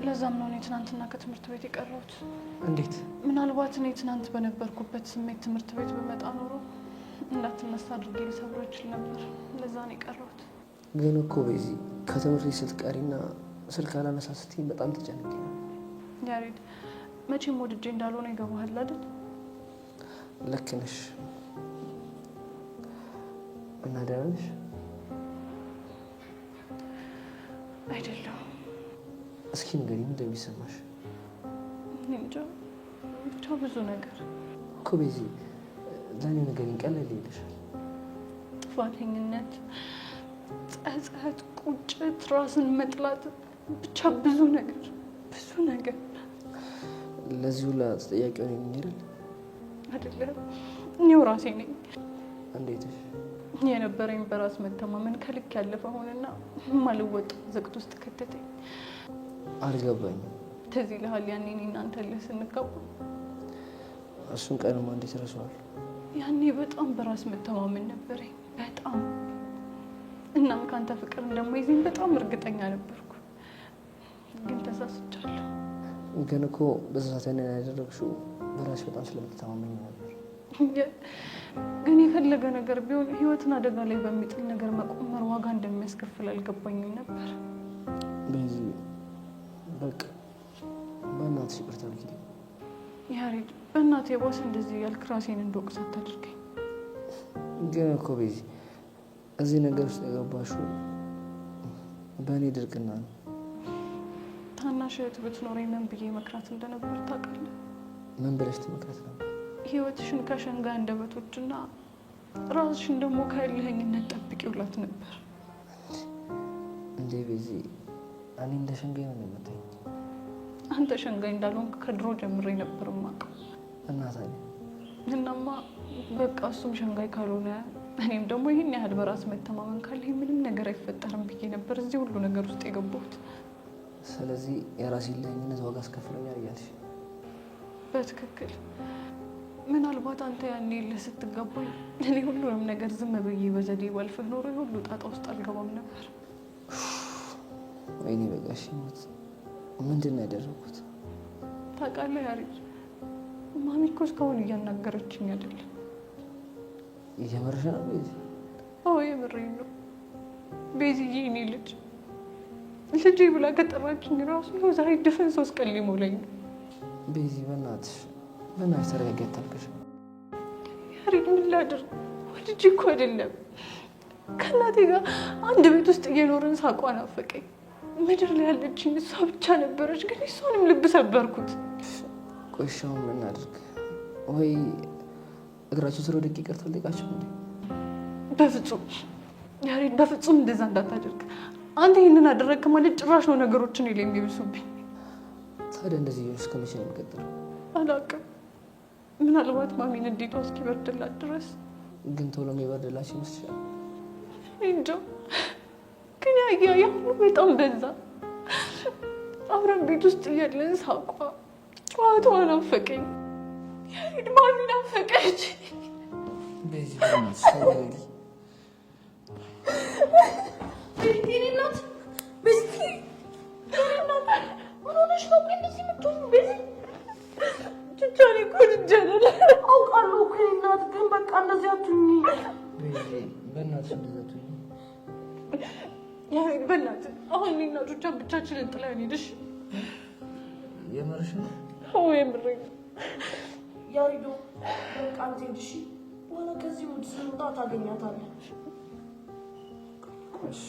Speaker 8: ለዛም ነው እኔ ትናንትና ከትምህርት ቤት የቀረሁት።
Speaker 7: እንዴት?
Speaker 8: ምናልባት እኔ ትናንት በነበርኩበት ስሜት ትምህርት ቤት በመጣ ኖሮ እንዳትነሳ አድርጌ ልሰብረው እችል ነበር። ለዛ ነው የቀረሁት።
Speaker 7: ግን እኮ በዚህ ከትምህርት ቤት ስትቀሪና ስልክ አላነሳ ስትይኝ በጣም ተጨንቄ ነው።
Speaker 8: ያሬድ መቼም ወድጄ እንዳልሆነ ይገባሃል አይደል?
Speaker 7: ልክ ነሽ። እና ደህና ነሽ?
Speaker 8: አይደለሁም።
Speaker 7: እስኪ ንገሪኝ እንደሚሰማሽ።
Speaker 8: እኔ እንጃ ብቻ ብዙ ነገር
Speaker 7: እኮ በዚህ ለእኔ ንገሪኝ፣ ቀለል ይልሻል።
Speaker 8: ጥፋተኝነት፣ ጸጸት፣ ቁጭት፣ ራስን መጥላት፣ ብቻ ብዙ ነገር ብዙ ነገር።
Speaker 7: ለዚህ ሁላ ተጠያቂ ሆነ የሚሄዳል
Speaker 8: አይደለም? እኔው ራሴ ነኝ።
Speaker 7: እንዴት?
Speaker 8: የነበረኝ በራስ መተማመን ከልክ ያለፈ ሆነና ማልወጥ ዘቅት ውስጥ ከተተኝ።
Speaker 7: አልገባኝም።
Speaker 8: ትዝ ይልሃል ያኔ እኔ እናንተ ስንጋባ?
Speaker 7: እሱን ቀንማ እንዴት ረሳዋለሁ?
Speaker 8: ያኔ በጣም በራስ መተማመን ነበረኝ፣ በጣም። እናም ካንተ ፍቅር እንደማይዘኝ በጣም እርግጠኛ ነበርኩ። ግን ተሳስቻለሁ።
Speaker 7: ግን እኮ በዛ ሰዓት ያደረግሽው በራስሽ በጣም ስለምትተማመኝ ነበር።
Speaker 8: ግን የፈለገ ነገር ቢሆን ህይወትን አደጋ ላይ በሚጥል ነገር መቆመር ዋጋ እንደሚያስከፍል አልገባኝም ነበር።
Speaker 7: በዚህ በቃ በእናትሽ ይቅርታ አድርጊልኝ።
Speaker 8: ያሬድ በእናትህ የባሰ እንደዚህ ያልክ ራሴን እንደወቅስ አታድርገኝ።
Speaker 7: ግን እኮ በዚህ እዚህ ነገር ውስጥ የገባሽው በእኔ ድርቅና ነው።
Speaker 8: ታናሽ እህት ብትኖረኝ ምን ብዬ መክራት እንደነበር ታውቃለህ?
Speaker 7: ምን ብለሽ ትመክራት ነበር?
Speaker 8: ህይወትሽን ከሸንጋይ አንደበቶችና ራስሽን ደግሞ ከእልህኝነት ጠብቂው እላት ነበር።
Speaker 7: እንዴ ቤዚ፣ እኔ እንደ ሸንጋይ ነው የምመጣኝ?
Speaker 8: አንተ ሸንጋይ እንዳልሆንክ ከድሮ ጀምሬ ነበር የማውቀው።
Speaker 7: እና ታዲያ?
Speaker 8: እናማ በቃ እሱም ሸንጋይ ካልሆነ እኔም ደግሞ ይህን ያህል በራስ መተማመን ካለኝ ምንም ነገር አይፈጠርም ብዬ ነበር እዚህ ሁሉ ነገር ውስጥ የገባሁት።
Speaker 7: ስለዚህ የራሴን ልህኝነት ዋጋ አስከፍሎኛል እያልሽ?
Speaker 8: በትክክል። ምናልባት አንተ ያኔ የለህ ስትገባኝ እኔ ሁሉንም ነገር ዝም ብዬ በዘዴ ባልፍህ ኖሮ ሁሉ ጣጣ ውስጥ አልገባም ነበር።
Speaker 7: ወይኔ በጋሽ ሞት፣ ምንድን ነው ያደረኩት?
Speaker 8: ታውቃለህ ያሬድ፣ ማሚ እኮ እስካሁን እያናገረችኝ አይደለም።
Speaker 7: እየመረሽ ነው ቤዚ?
Speaker 8: አዎ የምሬን ነው ቤዚዬ። እኔ ልጄ ብላ ከጠራችኝ ራሱ ይኸው ዛሬ ድፍን 3 ቀን ሊሞላኝ ነው።
Speaker 7: ቤዚ በእናትሽ ተረጋጊ፣ አታልቅሽ።
Speaker 8: ያሬድ ምን ላድርግ? ወልጄ እኮ አይደለም ከእናቴ ጋር አንድ ቤት ውስጥ እየኖርን ሳቋ ናፈቀኝ። ምድር ላይ ያለችኝ እሷ ብቻ ነበረች፣ ግን እሷንም ልብ ሰበርኩት።
Speaker 7: ቆሻውን ምን እናድርግ? ወይ እግራቸው ስር ወድቄ ይቅርታ ልጠይቃቸው እንዴ?
Speaker 8: በፍጹም ያሬድ፣ በፍጹም እንደዛ እንዳታደርግ። አንተ ይህንን አደረግክ ማለት ጭራሽ ነው ነገሮችን ይለ የሚብሱብኝ።
Speaker 7: ታዲያ እንደዚህ እስከ መቼ ነው የሚቀጥለው?
Speaker 8: አላውቅም። ምናልባት ማሚን እንዴቷ እስኪበርድላት ድረስ።
Speaker 7: ግን ቶሎ የሚበርድላቸው ይመስልሻል?
Speaker 8: እንጃ፣ ግን ያ ሁሉ በጣም በዛ። አብረን ቤት ውስጥ እያለን ሳቋ፣ ጨዋታዋ ናፈቀኝ። ያሬድ ማሚ ናፈቀች።
Speaker 7: ቤዚ በእናትሽ ተረጋጊ።
Speaker 9: ቤዚናት ቤዚ ምን ሆነሽ ነው እንደዚህ የምትሆኑ? ቤዚ
Speaker 8: ጭቻኔ እኮ ልጃለለ
Speaker 9: አውቃለሁ እኮ እናት፣ ግን በቃ እንደዚህ አትሁኚ።
Speaker 7: ቤዚ በእናትሽ እንደዛ አትሁኚ።
Speaker 8: ያሬድ በእናትህ አሁን እኔና ጩቻን ብቻችንን ጥለን ሄድሽ?
Speaker 7: የምርሽ ነው?
Speaker 8: አዎ የምሬን ነው።
Speaker 9: ያሬዶ በቃ አንተ ሄድ እሺ። በኋላ ከዚህ ውድ ስንወጣ ታገኛታለህ።
Speaker 7: እሺ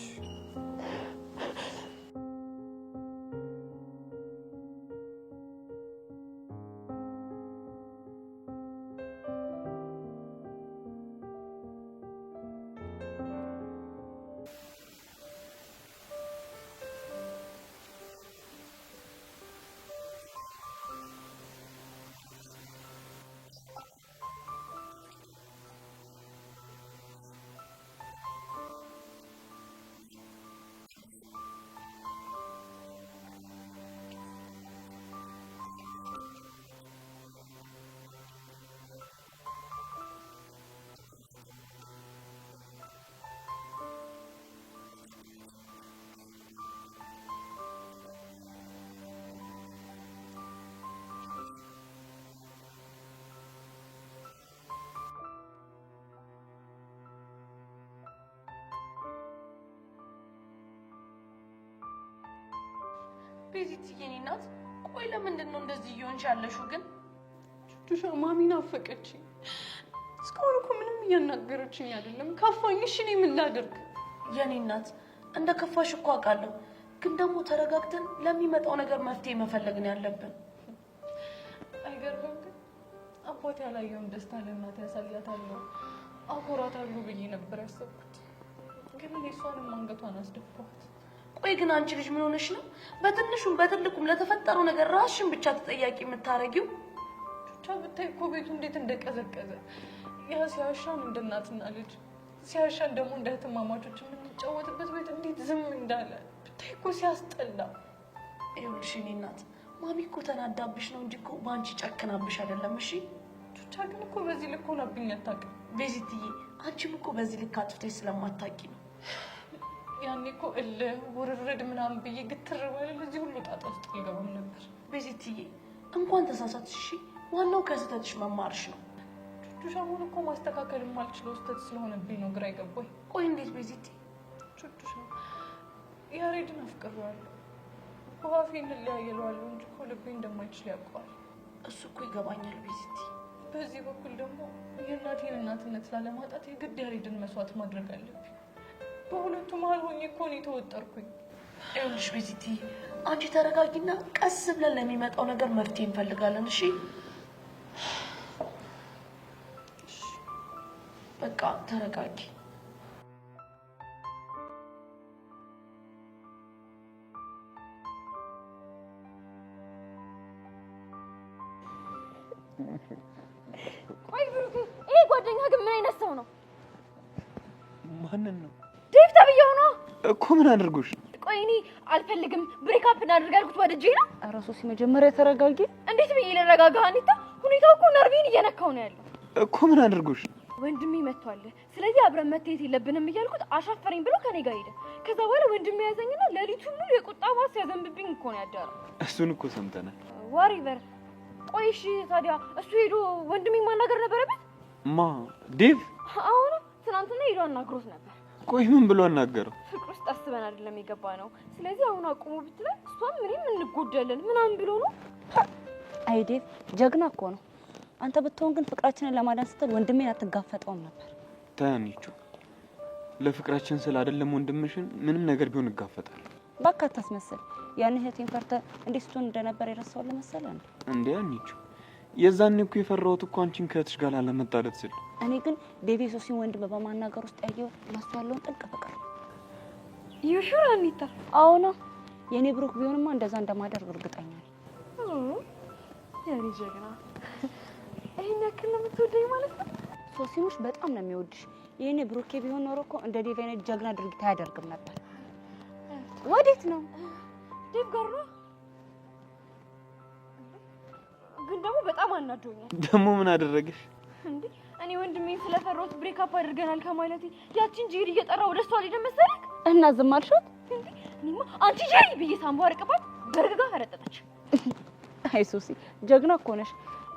Speaker 9: ቤዚት የኔ እናት፣ ቆይ ለምንድን ነው እንደዚህ እየሆንሽ ያለሽው? ግን
Speaker 8: ጩሻ ማሚ ናፈቀችኝ። እስካሁን እኮ ምንም እያናገረችኝ አይደለም። ከፋኝ። እሺ እኔ ምን ላድርግ?
Speaker 9: የኔ እናት እንደ ከፋሽ እኮ አውቃለሁ፣ ግን ደግሞ ተረጋግተን ለሚመጣው ነገር መፍትሄ መፈለግ ነው ያለብን።
Speaker 8: አይገርምም? ግን አባቴ ያላየውን ደስታ ለእናቴ ያሳያታለሁ፣ አኮራታለሁ ብዬ ነበር ያሰብኩት። ግን እኔ እሷንም አንገቷን አስደፋኋት።
Speaker 9: ቆይ ግን አንቺ ልጅ ምን ሆነሽ ነው በትንሹም በትልቁም ለተፈጠረው ነገር ራስሽን ብቻ ተጠያቂ የምታረጊው?
Speaker 8: ብቻ ብታይ እኮ ቤቱ እንዴት እንደቀዘቀዘ። ያ ሲያሻን እንደ እናትና ልጅ ሲያሻን ደግሞ እንደ እህትማማቾች የምንጫወትበት ቤት እንዴት ዝም እንዳለ ብታይ እኮ ሲያስጠላ።
Speaker 9: ይኸውልሽ እኔ እናት፣ ማሚ እኮ ተናዳብሽ ነው እንጂ እኮ በአንቺ ጨክናብሽ አይደለም። እሺ
Speaker 8: ብቻ ግን እኮ በዚህ ልክ ሆናብኝ አታውቅም።
Speaker 9: ቤዚትዬ፣ አንቺም እኮ በዚህ ልክ አጥፍተሽ ስለማታውቂ ነው።
Speaker 8: ያኔ እኮ እልህ ውርርድ ምናምን ብዬ ግትር ባለ እዚህ ሁሉ ጣጣ ውስጥ አልገባም ነበር።
Speaker 9: ቤዚትዬ፣ እንኳን ተሳሳትሽ፣ እሺ ዋናው ከስህተትሽ መማርሽ ነው።
Speaker 8: ቹቹሻውን እኮ ማስተካከል የማልችለው ስህተት ስለሆነብኝ ነው ግራ የገባኝ።
Speaker 9: ቆይ እንዴት ቤዚቲ?
Speaker 8: ቹቹሻ ያሬድን አፍቅሬዋለሁ። በአፌ እንለያየለዋለሁ እንጂ እኮ ልቤ እንደማይችል ያውቀዋል።
Speaker 9: እሱ እኮ ይገባኛል ቤዚቲ።
Speaker 8: በዚህ በኩል ደግሞ የእናቴን እናትነት ላለማጣት የግድ ያሬድን መስዋዕት ማድረግ አለብኝ። በሁለቱ መሀል ሆኜ እኮ ነው የተወጠርኩኝ።
Speaker 9: ይኸውልሽ ቤዚቲ አንቺ ተረጋጊና ቀስ ብለን ለሚመጣው ነገር መፍትሄ እንፈልጋለን። እሺ በቃ ተረጋጊ።
Speaker 5: ቆይ ብሩክ፣ ይሄ ጓደኛ ግን ምን አይነት ሰው ነው?
Speaker 3: ማንን ነው?
Speaker 5: ዴቭ ተብዬው ነው
Speaker 3: እኮ። ምን አድርጎሽ?
Speaker 5: ቆይ እኔ አልፈልግም ብሬክአፕ እናድርግ ያልኩት ወድጄ ነው።
Speaker 12: ኧረ ሶሲ መጀመሪያ ተረጋጊ።
Speaker 5: እንዴት ብዬ ልረጋጋ አኒታ? ሁኔታው እኮ ነርቬን እየነካው ነው ያለው
Speaker 3: እኮ። ምን አድርጎሽ?
Speaker 5: ወንድሜ መጥቷል፣ ስለዚህ አብረን መታየት የለብንም እያልኩት አሻፈረኝ ብሎ ከኔ ጋር ሄደ። ከዛ በኋላ ወንድሜ ያዘኝና ሌሊቱን ሙሉ የቁጣ ማስ ያዘንብብኝ እኮ ነው ያደረው።
Speaker 3: እሱን እኮ ሰምተናል።
Speaker 5: ዋሪቨር። ቆይ እሺ ታዲያ እሱ ሄዶ ወንድሜ ማናገር ነበረበት?
Speaker 3: ማ ዴቭ?
Speaker 5: አሁን ትናንትና ሄዶ አናግሮት ነበር።
Speaker 3: ቆይ ምን ብሎ አናገረው?
Speaker 5: ፍቅር ውስጥ አስበን አይደለም የገባ ነው። ስለዚህ አሁን አቁሙ ብትለን እሷም ምንም እንጎዳለን ምናምን ብሎ ነው።
Speaker 12: አይ ዴቭ ጀግና እኮ ነው። አንተ ብትሆን ግን ፍቅራችንን ለማዳን ስትል ወንድሜን አትጋፈጠውም ነበር።
Speaker 3: ታንቹ ለፍቅራችን ስለ አይደለም ወንድምሽን ምንም ነገር ቢሆን እጋፈጣለሁ።
Speaker 12: በቃ አታስመስል። ያን እህቴን ፈርተህ እንዴት ስትሆን እንደነበር የረሳው ለመሰለህ
Speaker 3: እንዴ? አንቺ የዛኔ እኮ የፈራሁት እኮ አንቺን ከእህትሽ ጋር ላለመጣለት ስል።
Speaker 12: እኔ ግን ዴቪ ሶሲን ወንድም በማናገር ውስጥ ያየሁት ለሱ ያለውን ጥልቅ ፍቅር።
Speaker 5: ዩሹር አኒታ?
Speaker 12: አዎ ነው። የኔ ብሩክ ቢሆንማ እንደዛ እንደማደርግ እርግጠኛ ነኝ።
Speaker 5: ያኔ ጀግና። ይሄን ያክል ነው የምትወደኝ ማለት ነው?
Speaker 12: ሶሲኖች በጣም ነው የሚወድሽ። የኔ ብሩኬ ቢሆን ኖሮ እኮ እንደ ዴቭ አይነት ጀግና ድርጊት አያደርግም ነበር። ወዴት ነው?
Speaker 5: ዴቭ ጋር ነው። ግን ደግሞ በጣም አናዶኛል።
Speaker 3: ደግሞ ምን አደረገሽ
Speaker 5: እንዴ? እኔ ወንድሜን ስለፈራሁት ብሬክአፕ አድርገናል ከማለቴ ያቺን ጄሪ እየጠራ ወደ እሷ ሊደም መሰለክ
Speaker 12: እና ዝም አልሽት
Speaker 5: እንዴ? እኔማ አንቺ ጄሪ ብዬ ሳንቧርቅባት በርግጋ ፈረጠጠች።
Speaker 12: አይ ሶሲ ጀግና እኮ ነሽ።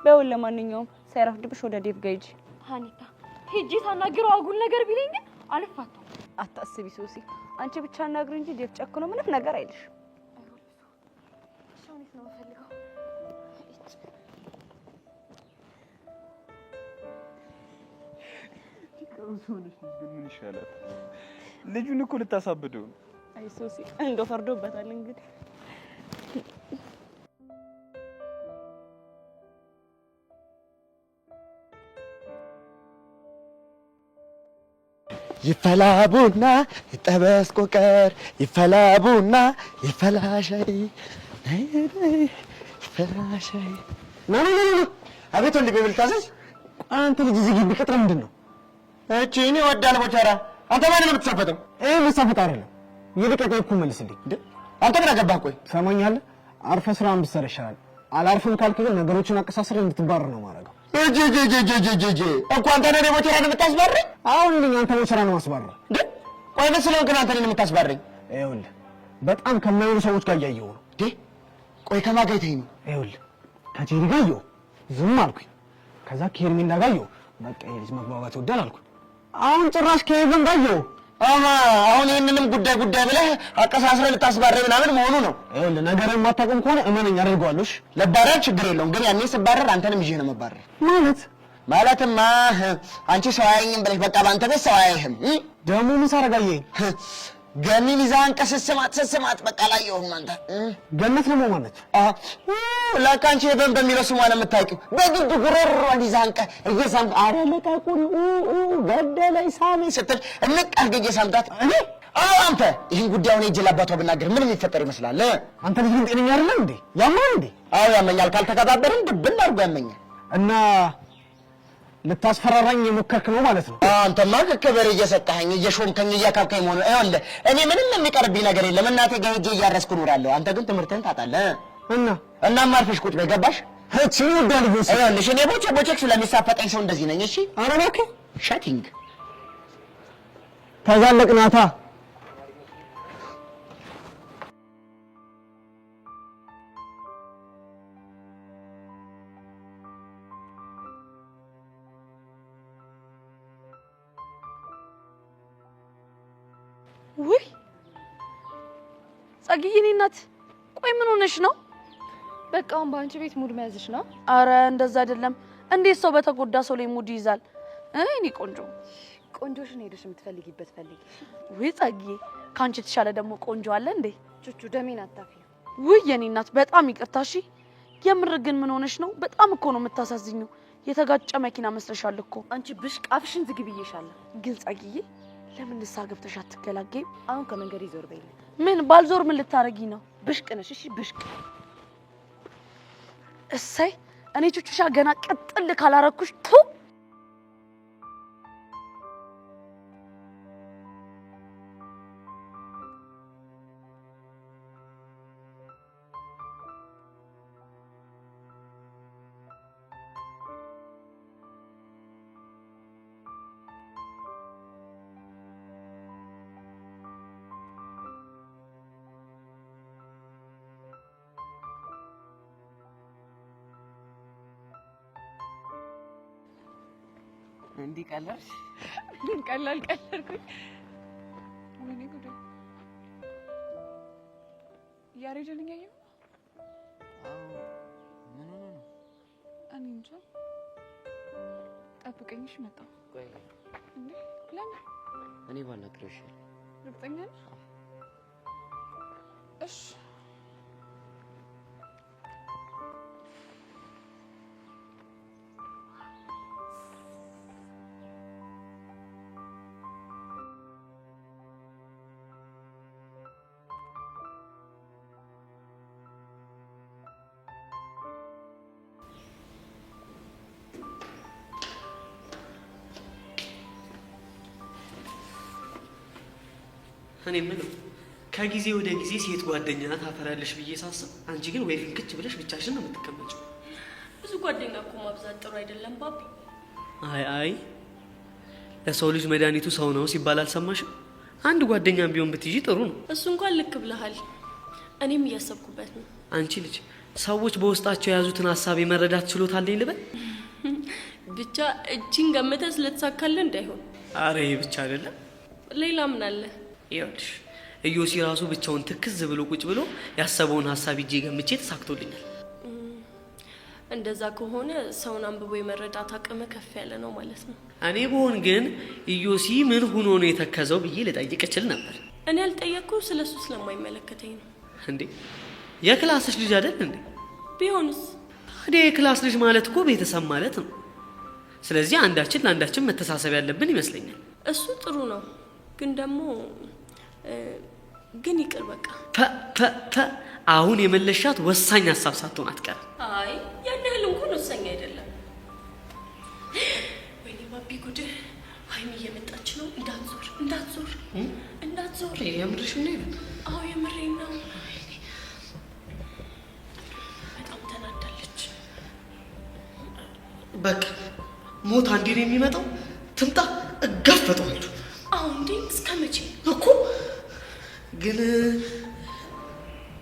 Speaker 12: በውል ለማንኛውም ሳይረፍድብሽ ወደ ዴቭ ጋር ሂጂ።
Speaker 5: ሀኒታ ሄጄ ሳናግረው አጉል ነገር ቢለኝ ግን አልፋታም።
Speaker 12: አታስቢ ሶሲ፣ አንቺ ብቻ አናግሪ እንጂ ዴቭ ጨክኖ ምንም ነገር አይልሽ።
Speaker 5: ሻውኒት ነው ፈልገው
Speaker 3: ምን ይሻላል? ልጁን እኮ ልታሳብደው ነው።
Speaker 12: አይ ሶሲ እንደው ፈርዶበታል እንግዲህ።
Speaker 11: ይፈላ ቡና ይጠበስ ቆቀር፣ ይፈላ ቡና ይፈላ ሻይ፣ ይፈላ ሻይ። ና ና ና ና። አቤት ወንድሜ ልታዘዝ? አንተ ልጅ እዚህ ግቢ ቅጥር ምንድን ነው? እቺ እኔ ወዳል ቦቻራ። አንተ ማንን ነው የምትሳፈጠው? ልሳፈጥ አይደለም። ይልቅ እኮ መልስልኝ። አንተ ምን አገባህ? ቆይ ሰማኛለህ። አርፈህ ስራህን ብትሰራ ይሻላል። አላርፍም ካልክ ግን ነገሮችን አቀሳስረህ እንድትባረር ነው ማረጋው። እጂ እኮ አንተ ነህ ቦቻራን የምታስባረኝ? አሁን እኔ አንተ ቦቻራን ነው ማስባረር። ቆይ ምን ስለሆንክ ነው አንተ እኔን የምታስባረኝ? ይኸውልህ በጣም ከማይሆኑ ሰዎች ጋር እያየሁ ነው። ቆይ ከማን ጋር የተኝ ነው? ይኸውልህ ከጄሪ ጋር እየው ዝም አልኩኝ። ከዛ ከሄርሜላ ጋር እየው በቃ ይሄ ልጅ መግባባት ይወዳል አልኩኝ። አሁን ጭራሽ ከሄቨን ጋር እየው። አሁን ይሄንንም ጉዳይ ብለህ አቀሳስረህ ልታስባረኝ ምናምን መሆኑ ነው። ይኸውልህ ነገርን የማታውቅም ከሆነ እመነኝ አደርገዋለሁ። ለባረር ችግር የለውም ግን ያኔ ስባረር አንተንም ይዤ ነው መባረር። ማለትማ አንቺ ሰው አያየኝም ብለሽ በቃ በአንተ ቤት ሰው አያይህም። ደግሞ ምን ሳረጋየኝ? ገኒን ይዛን ስስማት በቃ ላየሁም። አንተ ገነት ነው ማለት ለካ አንቺ ሄቨን በሚለው ስሟ ነው የምታውቂው። በግድ ጉሮሮን ይዛን እየሳምክ አረ ለታቁሪ ገደለኝ ሳሚ ስትል እንቅ አድርገህ እየሳምካት እኔ አንተ ይህን ጉዳዩን ሄጄ ለአባቷ ብናገር ምን የሚፈጠር ይመስላል? አንተ ልጅ ግን ጤነኛ አይደለም እንዴ? ያማል እንዴ? አዎ ያመኛል። ካልተከባበርን ድብን አድርጎ ያመኛል። እና ልታስፈራራኝ የሞከርክ ነው ማለት ነው? አንተማ ክብር እየሰጠኸኝ እየሾምከኝ እያካብከኝ መሆኑ ይኸውልህ፣ እኔ ምንም የሚቀርብኝ ነገር የለም። እናቴ ጋር ሄጄ እያረስኩ እኖራለሁ። አንተ ግን ትምህርትህን ታጣለህ። እናማ አርፈሽ ቁጭ በይ። ገባሽ? እቺ ወዳል ነው። ይኸውልሽ እኔ ቦቼክ ስለሚሳፈጠኝ ሰው እንደዚህ ነኝ። እሺ ኧረ እባክህ ሻቲንግ ተዛለቅናታ።
Speaker 6: ውይ ጸግዬ፣ እኔ እናት ቆይ ምን ሆነሽ ነው?
Speaker 4: በቃ አሁን በአንቺ ቤት ሙድ መያዝሽ ነው?
Speaker 6: አረ እንደዛ አይደለም። እንዴት ሰው በተጎዳ ሰው ላይ ሙድ ይይዛል? እኔ ቆንጆ
Speaker 2: ቆንጆሽን ሄደሽ የምትፈልጊበት ፈልጊ።
Speaker 9: ውይ ጸጊዬ፣ ካንቺ የተሻለ ደግሞ ቆንጆ አለ እንዴ?
Speaker 2: ቹቹ ደሜን አታፊ።
Speaker 9: ውይ የኔ እናት በጣም ይቅርታ እሺ። የምር ግን ምን ሆነሽ ነው? በጣም እኮ ነው የምታሳዝኘው። የተጋጨ መኪና መስለሻል እኮ።
Speaker 2: አንቺ ብሽቅ አፍሽን ዝግ ብዬሻለሁ።
Speaker 9: ግን ጸጊዬ ለምን ንስሓ ገብተሽ አትገላገይም?
Speaker 2: አሁን ከመንገድ ይዞር በይልኝ።
Speaker 9: ምን ባልዞር ምን ልታረጊ ነው?
Speaker 2: ብሽቅ ነሽ። እሺ ብሽቅ።
Speaker 9: እሰይ እኔ ቹቹሻ ገና ቀጥል ካላረኩሽ ቱ
Speaker 10: እንዴ ቀላልሽ?
Speaker 8: ቀላል ቀለልኩኝ። ወይኔ ጉዴ! ያሬድን እያየሁ ነው።
Speaker 10: አዎ ምን ሆነ ነው?
Speaker 8: እኔ እንጃ። ጠብቀኝሽ መጣሁ።
Speaker 10: ቆይ
Speaker 8: እንዴ ለምን?
Speaker 10: እኔ ባናግረሽ
Speaker 8: እርግጠኛ ነሽ? እሺ
Speaker 10: እኔ የምለው ከጊዜ ወደ ጊዜ ሴት ጓደኛ ታፈራለሽ ብዬ ሳስብ፣ አንቺ ግን ወይ ፍንክች ብለሽ ብቻሽን ነው የምትቀመጪው።
Speaker 9: ብዙ ጓደኛ እኮ ማብዛት ጥሩ አይደለም ባቢ።
Speaker 10: አይ ለሰው ልጅ መድኃኒቱ ሰው ነው ሲባል አልሰማሽም? አንድ ጓደኛም ቢሆን ብትይጂ ጥሩ ነው።
Speaker 9: እሱ እንኳን ልክ ብለሃል። እኔም እያሰብኩበት ነው።
Speaker 10: አንቺ ልጅ ሰዎች በውስጣቸው የያዙትን ሀሳብ የመረዳት ችሎታ አለኝ ልበል?
Speaker 9: ብቻ እጅን ገምተህ ስለተሳካልህ እንዳይሆን።
Speaker 10: አረ ይሄ ብቻ አይደለም፣
Speaker 9: ሌላ ምን አለ?
Speaker 10: ይኸውልሽ ኢዮሲ ራሱ ብቻውን ትክዝ ብሎ ቁጭ ብሎ ያሰበውን ሀሳብ እጄ ገምቼ ተሳክቶልኛል።
Speaker 9: እንደዛ ከሆነ ሰውን አንብቦ የመረዳት አቅም ከፍ ያለ ነው ማለት ነው።
Speaker 10: እኔ ብሆን ግን ኢዮሲ ምን ሆኖ ነው የተከዘው ብዬ ልጠይቅ እችል ነበር።
Speaker 9: እኔ አልጠየቅኩ፣ ስለሱ ስለማይመለከተኝ ነው።
Speaker 10: እንዴ የክላስሽ ልጅ አይደል እንዴ?
Speaker 9: ቢሆንስ?
Speaker 10: ታዲያ የክላስ ልጅ ማለት እኮ ቤተሰብ ማለት ነው። ስለዚህ አንዳችን ለአንዳችን መተሳሰብ ያለብን ይመስለኛል።
Speaker 9: እሱ ጥሩ ነው፣ ግን ደግሞ ግን ይቅር በቃ።
Speaker 10: አሁን የመለሻት ወሳኝ ሀሳብ ሳትሆን አትቀርም።
Speaker 9: አይ ያን ያህል እንኳን ወሳኝ አይደለም። ወይኔ ባቢ ጉድ! ሀይሚ እየመጣች ነው። እንዳትዞር።
Speaker 10: የምርሽ ነው?
Speaker 9: አዎ የምሬን ነው። በጣም ተናዳለች።
Speaker 10: በቃ ሞት አንዴ ነው የሚመጣው። ትምጣ፣ እጋፈጠዋለሁ።
Speaker 9: አዎ እንዴ! እስከ መቼ
Speaker 10: እኮ ግን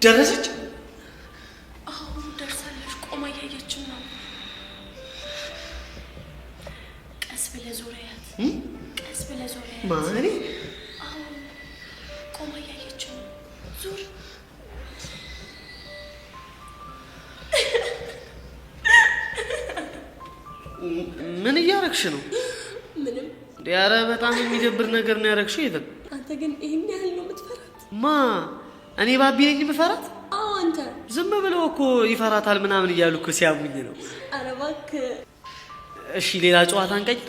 Speaker 10: ደረሰች?
Speaker 9: አዎ ደርሳለች። ቆማ እያየችን ነው። ቀስ ብለህ ዞሪያት።
Speaker 10: ማን?
Speaker 9: አዎ ቆማ እያየችን ነው። ዞር።
Speaker 10: ምን እያረግሽ ነው?
Speaker 9: ምንም።
Speaker 10: ኧረ በጣም የሚደብር ነገር ነው ያረግሽው። ይተን
Speaker 9: አንተ ግን ይሄን ያህል ነው የምትፈራት?
Speaker 10: ማ እኔ ባቢ ነኝ የምፈራት?
Speaker 9: አዎ አንተ።
Speaker 10: ዝም ብለው እኮ ይፈራታል ምናምን እያሉ እኮ ሲያሙኝ ነው።
Speaker 9: ኧረ እባክህ።
Speaker 10: እሺ ሌላ ጨዋታ እንቀጭ።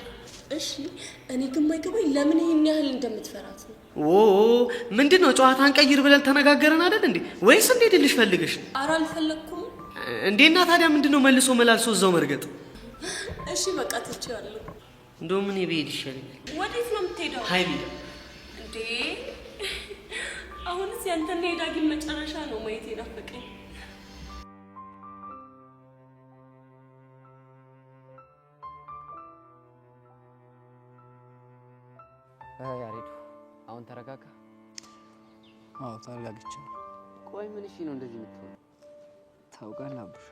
Speaker 9: እሺ እኔ ግን ማይገባኝ ለምን ይሄን ያህል እንደምትፈራት ነው።
Speaker 10: ምንድን ነው ጨዋታ እንቀይር ብለን ተነጋገረን አይደል እንዴ? ወይስ እንዴት ልሽ ፈልገሽ?
Speaker 9: ኧረ አልፈለኩም።
Speaker 10: እንዴና ታዲያ ምንድነው መልሶ መላልሶ እዛው መርገጥ?
Speaker 9: እሺ በቃ ትቼዋለሁ።
Speaker 10: እንደውም እኔ ብሄድ ይሻለኛል።
Speaker 9: ወዴት ነው የምትሄደው?
Speaker 10: ሀይሚ
Speaker 9: እንዴ አሁንስ ያንተና የዳግም መጨረሻ ነው ማየት የናፈቀኝ።
Speaker 14: ያሬዱ አሁን ተረጋጋ።
Speaker 7: አዎ ተረጋግቼ።
Speaker 14: ቆይ ምን እሺ ነው እንደዚህ የምትሆነው?
Speaker 7: ታውቃለህ አቡሽ፣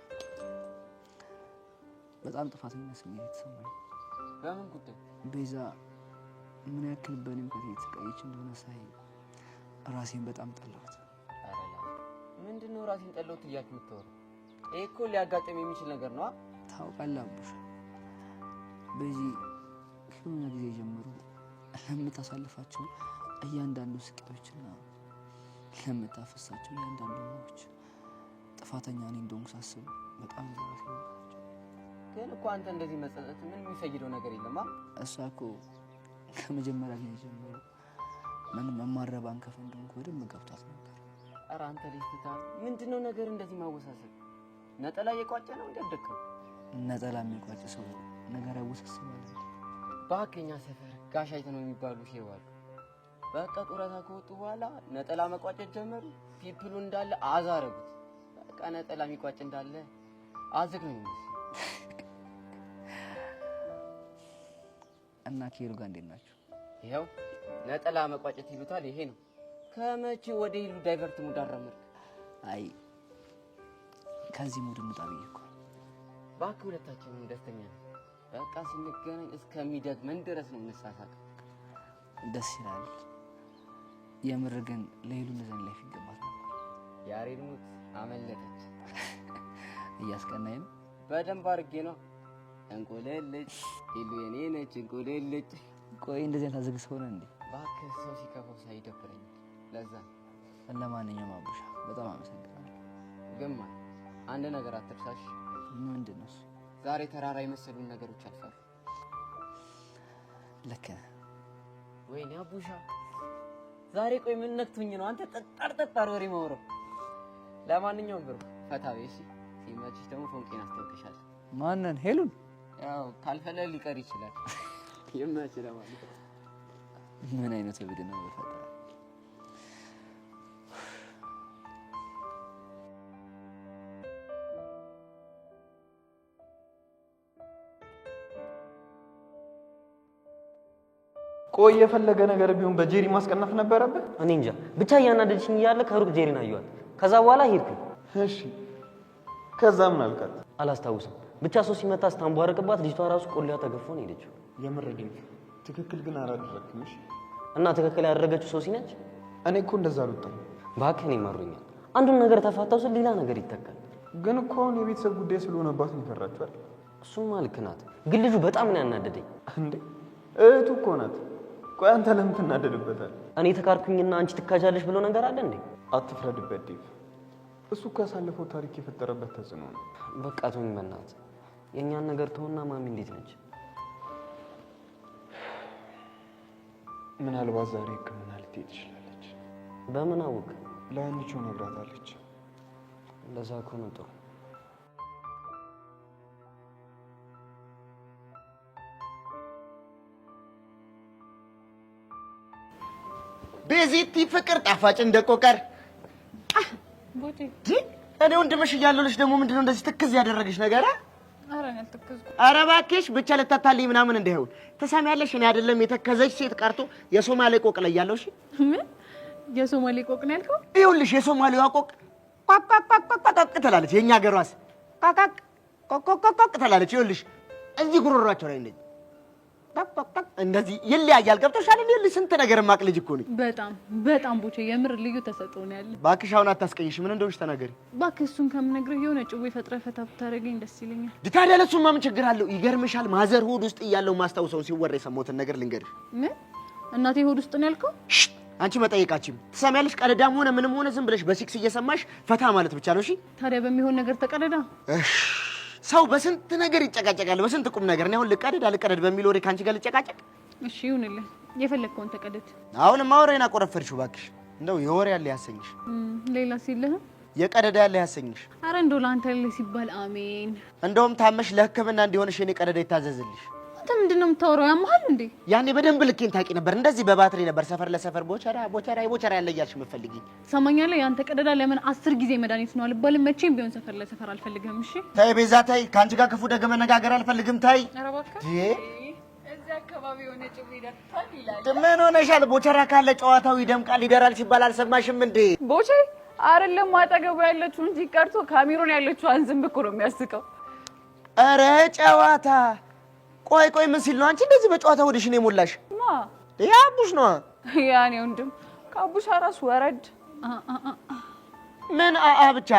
Speaker 7: በጣም ጥፋተኛ ስሜት የተሰማኝ።
Speaker 14: በምን ጉዳይ?
Speaker 7: ቤዛ ምን ያክል በእኔ ምክንያት የተሰቃየች እንደሆነ ሳይ ራሴን በጣም ጠላሁት።
Speaker 14: ምንድነው ራሴን ጠላሁት እያልክ የምታወራው? ይሄ እኮ ሊያጋጥም የሚችል ነገር ነው።
Speaker 7: ታውቃለህ አቡሽ፣ በዚህ ከሆነ ጊዜ ጀምሮ ለምታሳልፋቸው እያንዳንዱ ስቃዮችና ለምታፈሳቸው እያንዳንዱ እንባዎች ጥፋተኛ እኔ እንደሆንኩ ሳስብ በጣም ራሴ
Speaker 14: ግን እኮ አንተ እንደዚህ መጸጸት ምን የሚፈይደው ነገር የለም።
Speaker 7: እሷ እኮ ከመጀመሪያ ጊዜ ጀምሮ ምንም የማረባ አንከፍ እንደሆንኩ በደንብ ገብቷት ነበር።
Speaker 14: ኧረ አንተ ልጅ ምንድነው ነገር እንደዚህ ማወሳሰብ? ነጠላ እየቋጨ ነው እንደደከው
Speaker 7: ነጠላ የሚቋጭ ሰው ነገር ያወሳስባል።
Speaker 14: በአከኛ ሰፈር ጋሽ አይተነው የሚባሉ ሼዋል በቃ ጡረታ ከወጡ በኋላ ነጠላ መቋጨት ጀመሩ። ፒፕሉ እንዳለ አዛረጉት። በቃ ነጠላ የሚቋጭ እንዳለ አዝግ ነው የሚመስለው።
Speaker 7: እና ከሄሉ ጋር እንዴት ናችሁ?
Speaker 14: ይኸው ነጠላ መቋጨት ይሉታል ይሄ ነው። ከመቼ ወደ ሄሉ ዳይቨርት ሙድ አራመድክ?
Speaker 7: አይ ከዚህ ሙድ እንውጣ ብዬ እኮ።
Speaker 14: እባክህ ሁለታችንም ደስተኛ ነን። በቃ ስንገናኝ እስከሚደግመን ድረስ ነው የምንሳሳቀው።
Speaker 7: ደስ ይላል። የምር ግን ለሄሉ እንደዚህ ላይፍ ይገባት ነበር።
Speaker 14: ያሬድ ሙት አመለጠች።
Speaker 7: እያስቀናኝ ነው።
Speaker 14: በደንብ አድርጌ ነው። እንቁልልጭ ሄሉ የኔ ነች እንቁልልጭ።
Speaker 7: ቆይ እንደዚህ ታዝግ ሰው ነህ እንዴ?
Speaker 14: እባክህ ሰው ሲከፋው ሳይደብረኝ ለዛ።
Speaker 7: ለማንኛውም አቡሻ በጣም አመሰግናለሁ።
Speaker 14: ግን አንድ ነገር አትርሳሽ።
Speaker 7: ምንድን ነው እሱ?
Speaker 14: ዛሬ ተራራ የመሰሉን ነገሮች አልፈሩ።
Speaker 7: ልክ ነህ።
Speaker 14: ወይኔ አቡሻ ዛሬ ቆይ ምን ነክቶኝ ነው አንተ ጠጣር ወሬ ማውረው? ለማንኛውም ብሩ ፈታ በይ እሺ። ሲመችሽ ደግሞ ፎንቄን አስተውቅሻለሁ።
Speaker 7: ማንን? ሄሉን?
Speaker 14: ያው ካልፈለግ ሊቀር ይችላል። ይመች ለማለት
Speaker 7: ምን አይነት እብድ ነው በፈጣሪ።
Speaker 3: ቆይ የፈለገ ነገር ቢሆን በጄሪ ማስቀናት ነበረብህ?
Speaker 10: እኔ እንጃ ብቻ እያናደድሽኝ እያለ ከሩቅ ጄሪን አየኋት። ከዛ በኋላ ሄድኩኝ።
Speaker 3: እሺ ከዛ ምን አልካት?
Speaker 10: አላስታውስም። ብቻ ሰው ሲመታ ስታንቧረቅባት ልጅቷ ራሱ ቆሊያ ተገፎ ነው ሄደችው።
Speaker 3: የምር ግን ትክክል ግን አላደረክም። እሺ
Speaker 10: እና ትክክል ያደረገችው ሶሲ ነች?
Speaker 3: እኔ እኮ እንደዛ አልወጣም።
Speaker 10: እባክህ እኔ ማሩኛል። አንዱን ነገር ተፋታው ስል ሌላ ነገር ይተካል።
Speaker 3: ግን እኮ አሁን የቤተሰብ ጉዳይ ስለሆነባት ነው ፈራችኋል።
Speaker 10: እሱማ ልክ ናት። ግን ልጁ በጣም ነው ያናደደኝ።
Speaker 3: እንዴ እህቱ እኮ ናት። ቆይ አንተ ለምን ትናደድበታል?
Speaker 10: እኔ ተካርኩኝና አንቺ ትካጃለሽ ብሎ ነገር አለ እንዴ?
Speaker 3: አትፍረድበት ዴቭ። እሱ እኮ ያሳለፈው ታሪክ የፈጠረበት ተጽዕኖ ነው።
Speaker 10: በቃ ተውኝ በእናትህ። የእኛን ነገር ተውና ማሚ እንዴት ነች?
Speaker 3: ምናልባት ዛሬ ሕክምና ልትሄድ ትችላለች።
Speaker 10: በምን አወቅ?
Speaker 3: ለአንቺው ነግራታለች።
Speaker 10: እንደዛ ከሆነ ጥሩ።
Speaker 11: ቤዚቲ ፍቅር ጣፋጭ እንደቆቀር
Speaker 8: ቦቴ
Speaker 11: እኔ ወንድምሽ እያለሁልሽ ደግሞ ምንድነው እንደዚህ ትክዝ ያደረገሽ ነገር?
Speaker 8: ኧረ እኔ አልተከዝኩም።
Speaker 11: ኧረ እባክሽ ብቻ ልታታልኝ ምናምን እንዳይሆን ትሰሚያለሽ። እኔ አይደለም የተከዘች ሴት ቀርቶ የሶማሌ ቆቅ ላይ ያለው። እሺ
Speaker 8: ምን የሶማሌ ቆቅ ነው ያልከው?
Speaker 11: ይኸውልሽ የሶማሌዋ ቆቅ ቋቋቋቋቋቋ ትላለች። የኛ ሀገሯስ ቋቋቅ ቆቆቆቆቅ ትላለች። ይኸውልሽ እዚህ ጉሮሯቸው ላይ እንደዚህ ይለያያል። ገብቶሻል? ይኸውልሽ ስንት ነገር ማቅ ልጅ እኮ ነኝ።
Speaker 8: በጣም ቦቼ የምር ልዩ ተሰጥኦ ነው ያለ።
Speaker 11: እባክሽ አሁን አታስቀይሽ። ምን እንደሆነሽ ተናገሪ።
Speaker 8: እባክህ እሱን ከምነግርህ የሆነ ጭዌ ፈጥረህ ፈታ ብታደርገኝ ደስ ይለኛል።
Speaker 11: ታዲያ ለእሱማ ምን ችግር አለው? ይገርምሻል፣ ማዘር ሆድ ውስጥ እያለው ማስታውሰውን ሲወራ የሰማሁትን ነገር ልንገርሽ።
Speaker 8: ምን እናቴ ሆድ ውስጥ ነው ያልከው?
Speaker 11: አንቺ መጠየቃችም ትሰሚያለሽ። ቀደዳም ሆነ ምንም ሆነ ዝም ብለሽ በሲክስ እየሰማሽ ፈታ ማለት ብቻ ነው። እሺ
Speaker 8: ታዲያ በሚሆን ነገር ተቀደዳ።
Speaker 11: ሰው በስንት ነገር ይጨቃጨቃል፣ በስንት ቁም ነገር። እኔ አሁን ልቀደድ በሚል ወሬ ካንቺ ጋር ልጨቃጨቅ?
Speaker 8: እሺ ይሁንልህ፣ የፈለግከውን ተቀደድ።
Speaker 11: አሁን ማውራዬን አቆረፈርሽው። እባክሽ እንደው የወሬ ያለ ያሰኝሽ፣
Speaker 8: ሌላ ሲልህ
Speaker 11: የቀደዳ ያለ ያሰኝሽ።
Speaker 8: አረ እንደው ለአንተ ያለ ሲባል አሜን።
Speaker 11: እንደውም ታመሽ ለሕክምና እንዲሆንሽ እኔ ቀደዳ ይታዘዝልሽ።
Speaker 8: አንተ ምንድነው የምታወራው? ያመሃል እንዴ?
Speaker 11: ያኔ በደንብ ልኬን ታውቂ ነበር። እንደዚህ በባትሪ ነበር ሰፈር ለሰፈር ቦቸራ ያለ እያልሽ የምትፈልጊኝ።
Speaker 8: ሰማኛለህ? ያንተ ቀደዳ ለምን 10 ጊዜ መድኃኒት ነው አልባልም። መቼም ቢሆን ሰፈር ለሰፈር አልፈልግም። እሺ
Speaker 11: ተይ ቤዛ ተይ፣ ከአንቺ ጋር ክፉ ደግ መነጋገር አልፈልግም። ተይ
Speaker 8: ኧረ እባክህ። እዚህ አካባቢ የሆነ ጭው ይደርሳል ይላል።
Speaker 11: ምን ሆነሻል? ቦቸራ ካለ ጨዋታው ይደምቃል ይደራል ሲባል አልሰማሽም እንዴ?
Speaker 4: ቦቼ አይደለም አጠገቡ ያለችው እንጂ ቀርቶ ካሜሮን ያለችው አንዝም እኮ ነው የሚያስቀው።
Speaker 11: ኧረ ጨዋታ ቆይ ምን ሲል ነው አንቺ እንደዚህ በጨዋታ ወደሽን የሞላሽ?
Speaker 4: ማ
Speaker 11: ያ አቡሽ ነው።
Speaker 4: ያኔ ወንድም ከአቡሽ ራስ ወረድ።
Speaker 11: ምን ብቻ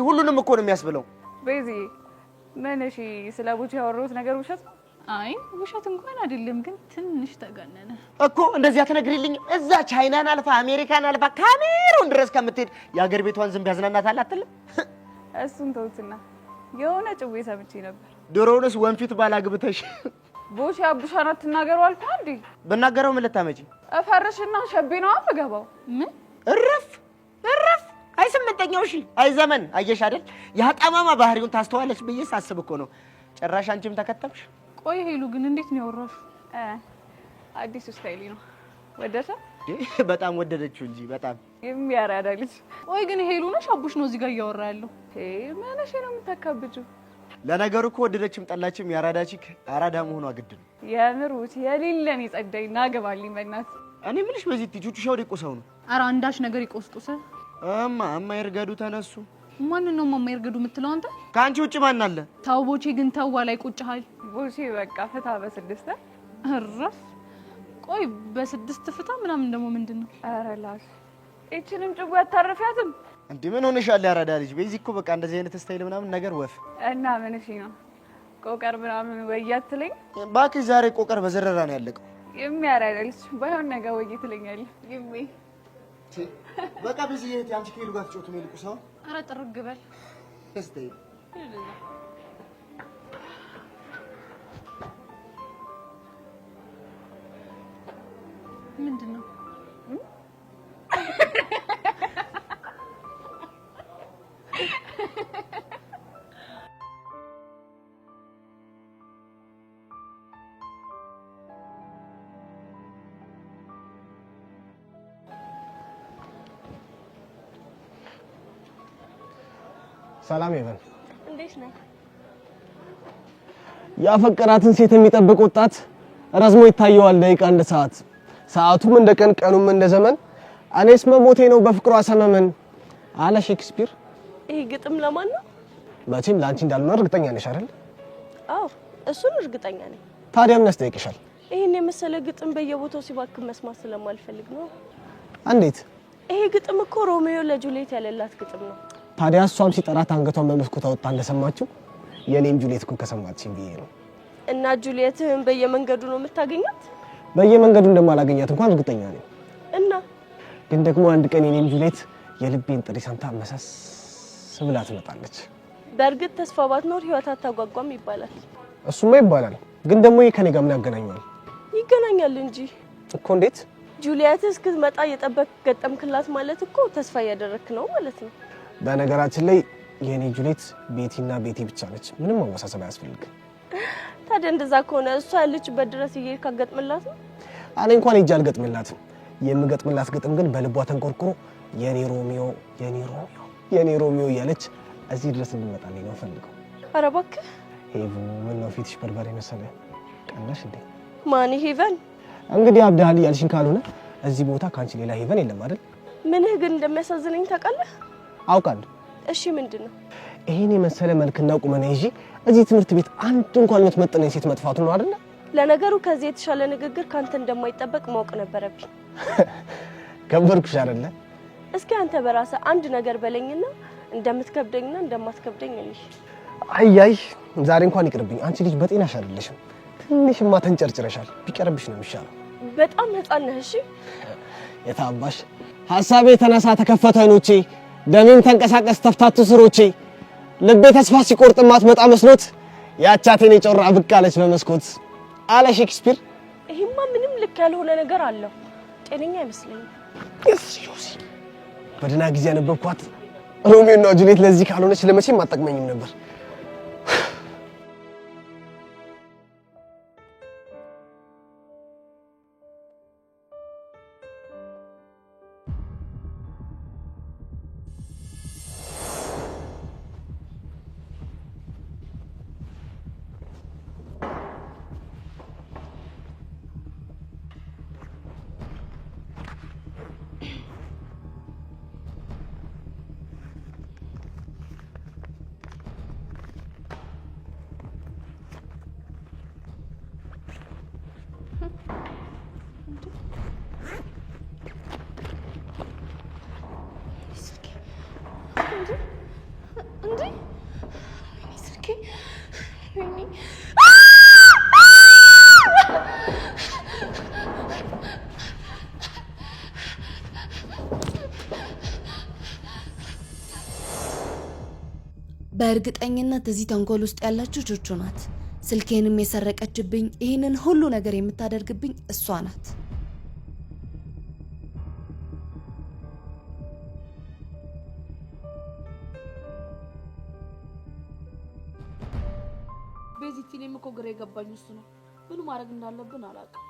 Speaker 11: ሁሉንም እኮ ነው የሚያስብለው።
Speaker 4: ቤዚ ምን? እሺ ስለ ቦቼ ያወራሁት ነገር ውሸት ነው?
Speaker 8: አይ ውሸት እንኳን አይደለም ግን ትንሽ ተጋነነ
Speaker 11: እኮ። እንደዚያ ተነግሪልኝ። እዛ ቻይናን አልፋ አሜሪካን አልፋ ካሜሩን ድረስ ከምትሄድ የአገር ቤቷን ዝም ያዝናናታል አትልም?
Speaker 8: እሱን ተውትና የሆነ ጭዌ ሰምቼ ነበር።
Speaker 11: ድሮውንስ ወንፊት ባላግብተሽ
Speaker 8: ቦሽ አቡሻና ትናገሩ አልኩ እንዴ?
Speaker 11: በናገረው ምን ልታመጪ?
Speaker 8: እፈርሽና ሸቤ ነው አምገባው። ምን
Speaker 11: እረፍ አይ ስምንተኛው እሺ አይ ዘመን አየሽ አይደል? ያጣማማ ባህሪውን ታስተዋለች ብዬ ሳስብ እኮ ነው። ጭራሽ አንቺም ተከተምሽ።
Speaker 8: ቆይ ሄሉ ግን እንዴት ነው ያወራሽ? አዲስ ስታይል ነው። ወደሰ
Speaker 11: በጣም ወደደችው እንጂ በጣም
Speaker 8: የሚያራዳ ልጅ። ቆይ ግን ሄሉ ነሽ አቡሽ ነው እዚህ ጋር እያወራ ያለው? ማለሽ ነው የምታካብጂው?
Speaker 11: ለነገሩ እኮ ወደደችም ጠላችም ያራዳ ቺክ አራዳ መሆኗ ግድ ነው።
Speaker 8: የምሩት የሌለን ይጸዳይና ገባልኝ በእናት።
Speaker 11: እኔ ምንሽ በዚህ ትጁቹ ሻው ቆሰው ነው።
Speaker 8: ኧረ አንዳች ነገር ይቆስቁሰ።
Speaker 11: እማ ይርገዱ ተነሱ።
Speaker 8: ማን ነው ማማ ይርገዱ የምትለው አንተ?
Speaker 11: ካንቺ ውጭ ማን አለ?
Speaker 8: ታው ቦቼ ግን ተዋ ላይ ቁጭሃል። ቦቼ በቃ ፍታ በስድስት እረፍ። ቆይ በስድስት ፍታ ምናምን ደግሞ ምንድነው? ኧረ ላሽ እቺንም ጭቡ ያታረፊያትም
Speaker 11: እንዴ ምን ሆነሻል? ያራዳ ልጅ በዚህ እኮ በቃ እንደዚህ አይነት ስታይል ምናምን ነገር ወፍ
Speaker 8: እና ምን እሺ ነው ቆቀር ምናምን ወያትለኝ።
Speaker 11: ባክሽ ዛሬ ቆቀር በዘረራ ነው ያለቀው።
Speaker 8: የሚያራዳልሽ ባይሆን ነገር ወይ ትለኛለህ። ይሜ
Speaker 11: በቃ በዚህ የት አንቺ ከሄሉ ጋር ትጮቱ ነው ልቁሳው።
Speaker 8: ኧረ ጥርግ በል
Speaker 11: እስቲ
Speaker 8: ምንድነው?
Speaker 11: ሰላም ይበል።
Speaker 6: እንዴት ነህ?
Speaker 11: ያፈቀራትን ሴት የሚጠብቅ ወጣት ረዝሞ ይታየዋል ደቂቃ እንደ ሰዓት፣ ሰዓቱም እንደ ቀን፣ ቀኑም እንደ ዘመን። እኔስ መሞቴ ነው በፍቅሯ ሰመመን አለ ሼክስፒር።
Speaker 6: ይሄ ግጥም ለማን ነው?
Speaker 11: መቼም ለአንቺ እንዳልሆነ እርግጠኛ ነሽ አይደል?
Speaker 6: አዎ እሱን እርግጠኛ ነኝ።
Speaker 11: ታዲያ ምን ያስጠይቅሻል?
Speaker 6: ይሄን የመሰለ ግጥም በየቦታው ሲባክን መስማት ስለማልፈልግ ነው።
Speaker 11: እንዴት?
Speaker 6: ይሄ ግጥም እኮ ሮሚዮ ለጁሊየት ያለላት ግጥም ነው።
Speaker 11: ታዲያ እሷም ሲጠራት አንገቷን በመስኮት አወጣ እንደሰማችሁ የኔም ጁሊየት እኮ ከሰማችኝ ብዬ ነው።
Speaker 6: እና ጁሊየትህን በየመንገዱ ነው የምታገኛት?
Speaker 11: በየመንገዱ እንደማላገኛት እንኳን እርግጠኛ ነኝ።
Speaker 6: እና
Speaker 11: ግን ደግሞ አንድ ቀን የኔም ጁሊየት የልቤን ጥሪ ሰምታ መሳስ ብላ ትመጣለች።
Speaker 6: በእርግጥ ተስፋ ባትኖር ህይወት አታጓጓም ይባላል።
Speaker 11: እሱማ ይባላል። ግን ደግሞ ይሄ ከኔ ጋር ምን ያገናኛል?
Speaker 6: ይገናኛል እንጂ
Speaker 11: እኮ። እንዴት?
Speaker 6: ጁሊየት እስክትመጣ የጠበቅ ገጠምክላት ማለት እኮ ተስፋ እያደረክ ነው ማለት ነው።
Speaker 11: በነገራችን ላይ የኔ ጁሊየት ቤቲና ቤቲ ብቻ ነች። ምንም ማወሳሰብ አያስፈልግም።
Speaker 6: ታዲያ እንደዛ ከሆነ እሷ ያለችበት ድረስ እየሄድክ አትገጥምላት ነው?
Speaker 11: እኔ እንኳን ሄጄ አልገጥምላትም። የምገጥምላት ግጥም ግን በልቧ ተንቆርቁሮ የኔ ሮሚዮ የኔ ሮሚዮ የኔ ሮሚዮ እያለች እዚህ ድረስ እንድመጣልኝ ነው ፈልገው።
Speaker 6: ኧረ እባክህ
Speaker 11: ሄቡ፣ ምን ነው ፊትሽ በርበሬ መሰለ? ቀናሽ እንዴ?
Speaker 6: ማን ሄቨን?
Speaker 11: እንግዲህ አብዳል ያልሽኝ ካልሆነ እዚህ ቦታ ካንቺ ሌላ ሄቨን የለም አይደል?
Speaker 6: ምንህ ግን እንደሚያሳዝነኝ ታውቃለህ?
Speaker 11: አውቃለሁ።
Speaker 6: እሺ ምንድነው?
Speaker 11: ይሄን የመሰለ መልክና ቁመና ይዤ እዚህ ትምህርት ቤት አንድ እንኳን የምትመጥነኝ ሴት መጥፋቱ ነው አይደል?
Speaker 6: ለነገሩ ከዚህ የተሻለ ንግግር ካንተ እንደማይጠበቅ ማወቅ ነበረብኝ።
Speaker 11: ከበርኩሽ አይደለ?
Speaker 6: እስኪ አንተ በራስህ አንድ ነገር በለኝና እንደምትከብደኝና እንደማትከብደኝ እንሽ።
Speaker 11: አይ ዛሬ እንኳን ይቅርብኝ። አንቺ ልጅ በጤናሽ አይደለሽም። ትንሽማ ተንጨርጭረሻል። ቢቀርብሽ ነው የሚሻለው።
Speaker 6: በጣም ህፃን ነህ። እሺ
Speaker 11: የታባሽ ሐሳቤ ተነሳ ተከፈተ አይኖቼ፣ ደሜም ተንቀሳቀስ ተፍታቱ ስሮቼ፣ ልቤ ተስፋ ሲቆርጥ ማትመጣ መስሎት ያቻቴን የጮራ ብቅ አለች በመስኮት አለ ሼክስፒር።
Speaker 6: ይሄማ ምንም ልክ ያልሆነ ነገር አለው። ጤነኛ አይመስለኝም።
Speaker 11: ዮሲ በደህና ጊዜ ያነበብኳት ሮሚዮ እና ጁሊየት ለዚህ ካልሆነች ለመቼም አጠቅመኝም ነበር።
Speaker 2: በእርግጠኝነት እዚህ ተንኮል ውስጥ ያለችው ቹቹ ናት። ስልኬንም የሰረቀችብኝ ይህንን ሁሉ ነገር የምታደርግብኝ እሷ ናት።
Speaker 9: ቤዚቲ እኔም እኮ ግራ የገባኝ እሱ ነው። ምን ማድረግ እንዳለብን አላውቅም።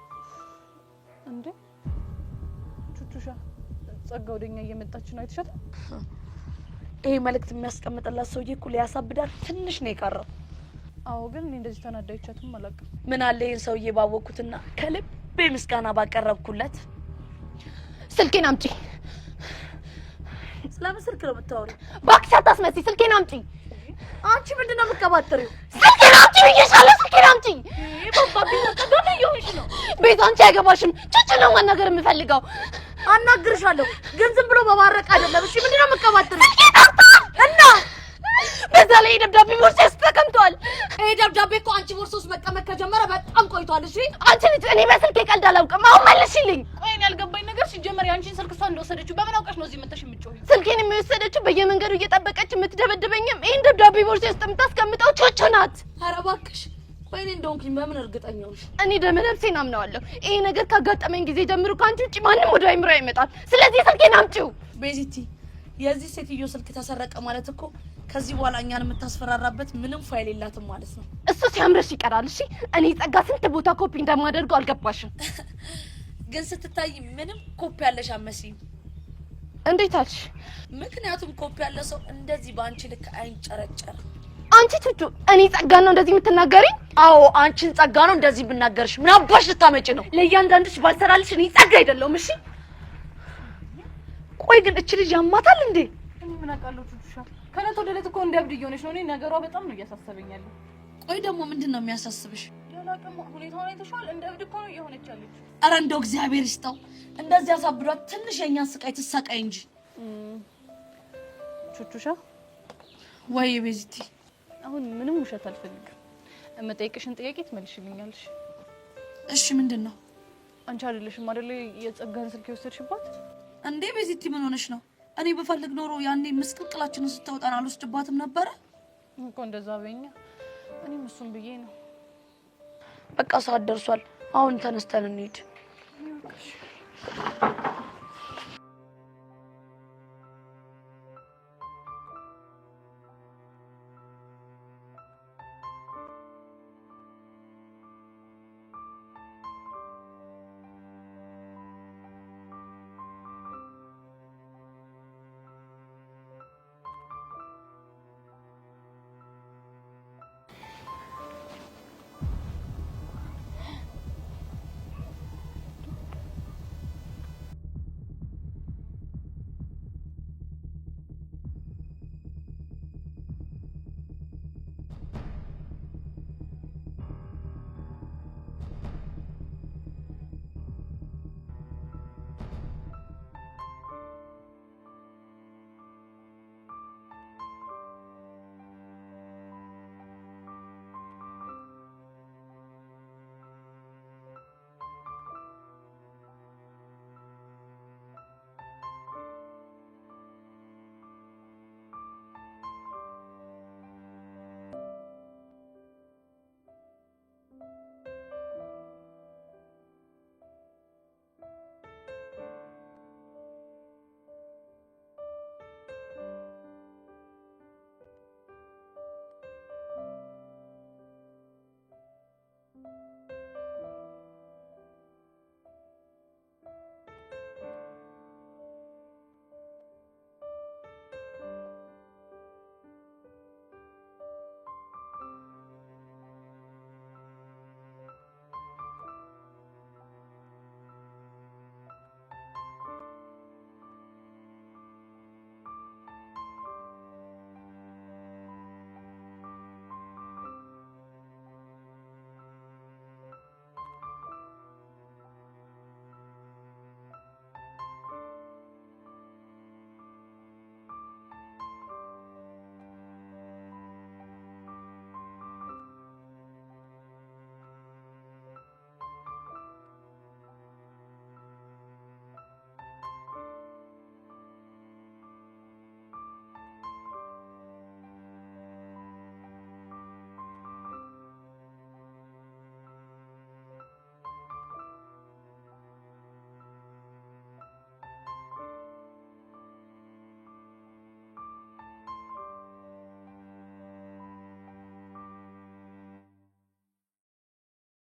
Speaker 8: እንዴ ቹቹሻ ጸጋ ወደኛ እየመጣች ነው አይተሻታ?
Speaker 9: ይሄ መልእክት የሚያስቀምጥላት ሰውዬ እኮ ሊያሳብዳል ትንሽ ነው የቀረው።
Speaker 8: አዎ ግን እኔ እንደዚህ ተናዳይቻትም አላውቅም።
Speaker 9: ምን አለ ይሄን ሰውዬ ባወኩትና ከልቤ ምስጋና ባቀረብኩለት።
Speaker 5: ስልኬን አምጪ።
Speaker 9: ስለምን ስልክ ነው የምታወሪው?
Speaker 5: እባክሽ አታስመስይ። ስልኬን አምጪ።
Speaker 9: አንቺ ምንድነው የምትቀባጥሪው?
Speaker 5: ስልኬን አምጪ ብዬሻለሁ። ስልኬን አምጪ።
Speaker 9: ባባቢ ተቀደለ ይሁንሽ ነው።
Speaker 5: ቤት አንቺ አይገባሽም። ቹቹ ነው ማናገር የምፈልገው።
Speaker 9: አናግርሻለሁ ግን ዝም ብሎ በማረቅ አይደለም። እሺ ምንድነው የምትቀባጥሪው?
Speaker 5: እና በዛ ላይ ደብዳቤ ቦርሳ ውስጥ ተቀምጧል።
Speaker 9: ይሄ ደብዳቤ እኮ አንቺ ቦርሳ ውስጥ መቀመጥ ከጀመረ በጣም ቆይቷል። እሺ
Speaker 5: አንቺ ልጅ እኔ በስልኬ ቀልድ አላውቅም። አሁን መልሽልኝ።
Speaker 8: ቆይ እኔ ያልገባኝ ነገር ሲጀመር ያንቺን ስልክ እሷ እንደወሰደችው በምን አውቀሽ ነው እዚህ መተሽ የምትጮሂው?
Speaker 5: ስልኬን የሚወሰደችው በየመንገዱ እየጠበቀች የምትደበድበኝም ይሄን ደብዳቤ ቦርሳ ውስጥ የምታስቀምጠው ቹቹ ናት።
Speaker 9: ኧረ እባክሽ ቆይ እኔ እንደሆንኩኝ በምን እርግጠኛ ነሽ?
Speaker 5: እኔ ደመነፍሴን አምነዋለሁ። ይሄ ነገር ካጋጠመኝ ጊዜ ጀምሮ ከአንቺ ውጭ ማንም ወደ አይምሮ አይመጣም። ስለዚህ ስልኬን አምጪው።
Speaker 9: ቤዚቲ የዚህ ሴትዮ ስልክ ተሰረቀ ማለት እኮ ከዚህ በኋላ እኛን የምታስፈራራበት ምንም ፋይል የላትም ማለት ነው።
Speaker 5: እሱ ሲያምርሽ ይቀራል። እሺ እኔ ጸጋ ስንት ቦታ ኮፒ እንደማደርገው አልገባሽም?
Speaker 9: ግን ስትታይ ምንም ኮፒ ያለሽ አትመስይም።
Speaker 5: እንዴት አልሽ?
Speaker 9: ምክንያቱም ኮፒ ያለ ሰው እንደዚህ በአንቺ ልክ አይንጨረጨርም።
Speaker 5: አንቺ ቹቹ እኔ ጸጋ ነው እንደዚህ የምትናገሪኝ?
Speaker 9: አዎ አንቺን ጸጋ ነው እንደዚህ ብናገርሽ ምን አባሽ ልታመጪ ነው?
Speaker 5: ለእያንዳንድሽ ባልሰራልሽ እኔ ጸጋ አይደለሁም። እሺ ቆይ ግን እቺ ልጅ ያማታል እንዴ?
Speaker 8: እኔ ምን አውቃለሁ ቹቹሻ። ከእለት ወደ እለት እኮ እንደ እብድ እየሆነች ነው። እኔ ነገሯ በጣም ነው እያሳሰበኝ ያለው።
Speaker 9: ቆይ ደግሞ ምንድን ነው የሚያሳስብሽ?
Speaker 8: ያላቀም ሁኔታውን አይተሻል? እንደ እብድ እኮ ነው እየሆነች ያለች።
Speaker 9: ኧረ እንደው እግዚአብሔር ይስጠው እንደዚህ ያሳብዷት። ትንሽ የእኛን ስቃይ ትሰቃይ እንጂ።
Speaker 8: ቹቹሻ
Speaker 9: ወይ ቤዚቲ
Speaker 8: አሁን ምንም ውሸት አልፈልግም። እመጠይቅሽን ጥያቄ ትመልሽልኛለሽ?
Speaker 9: እሺ ምንድን ነው?
Speaker 8: አንቺ አይደለሽም አይደል የጸጋን ስልክ የወሰድሽባት?
Speaker 9: እንዴ ቤዚቲ ምን ሆነሽ ነው? እኔ በፈልግ ኖሮ ያኔ ምስቅልቅላችንን ስታወጣን አልወስድባትም ነበረ
Speaker 8: እኮ። እንደዛ በኛ እኔም እሱን ብዬ ነው።
Speaker 9: በቃ ሰዓት ደርሷል። አሁን ተነስተን እንሂድ።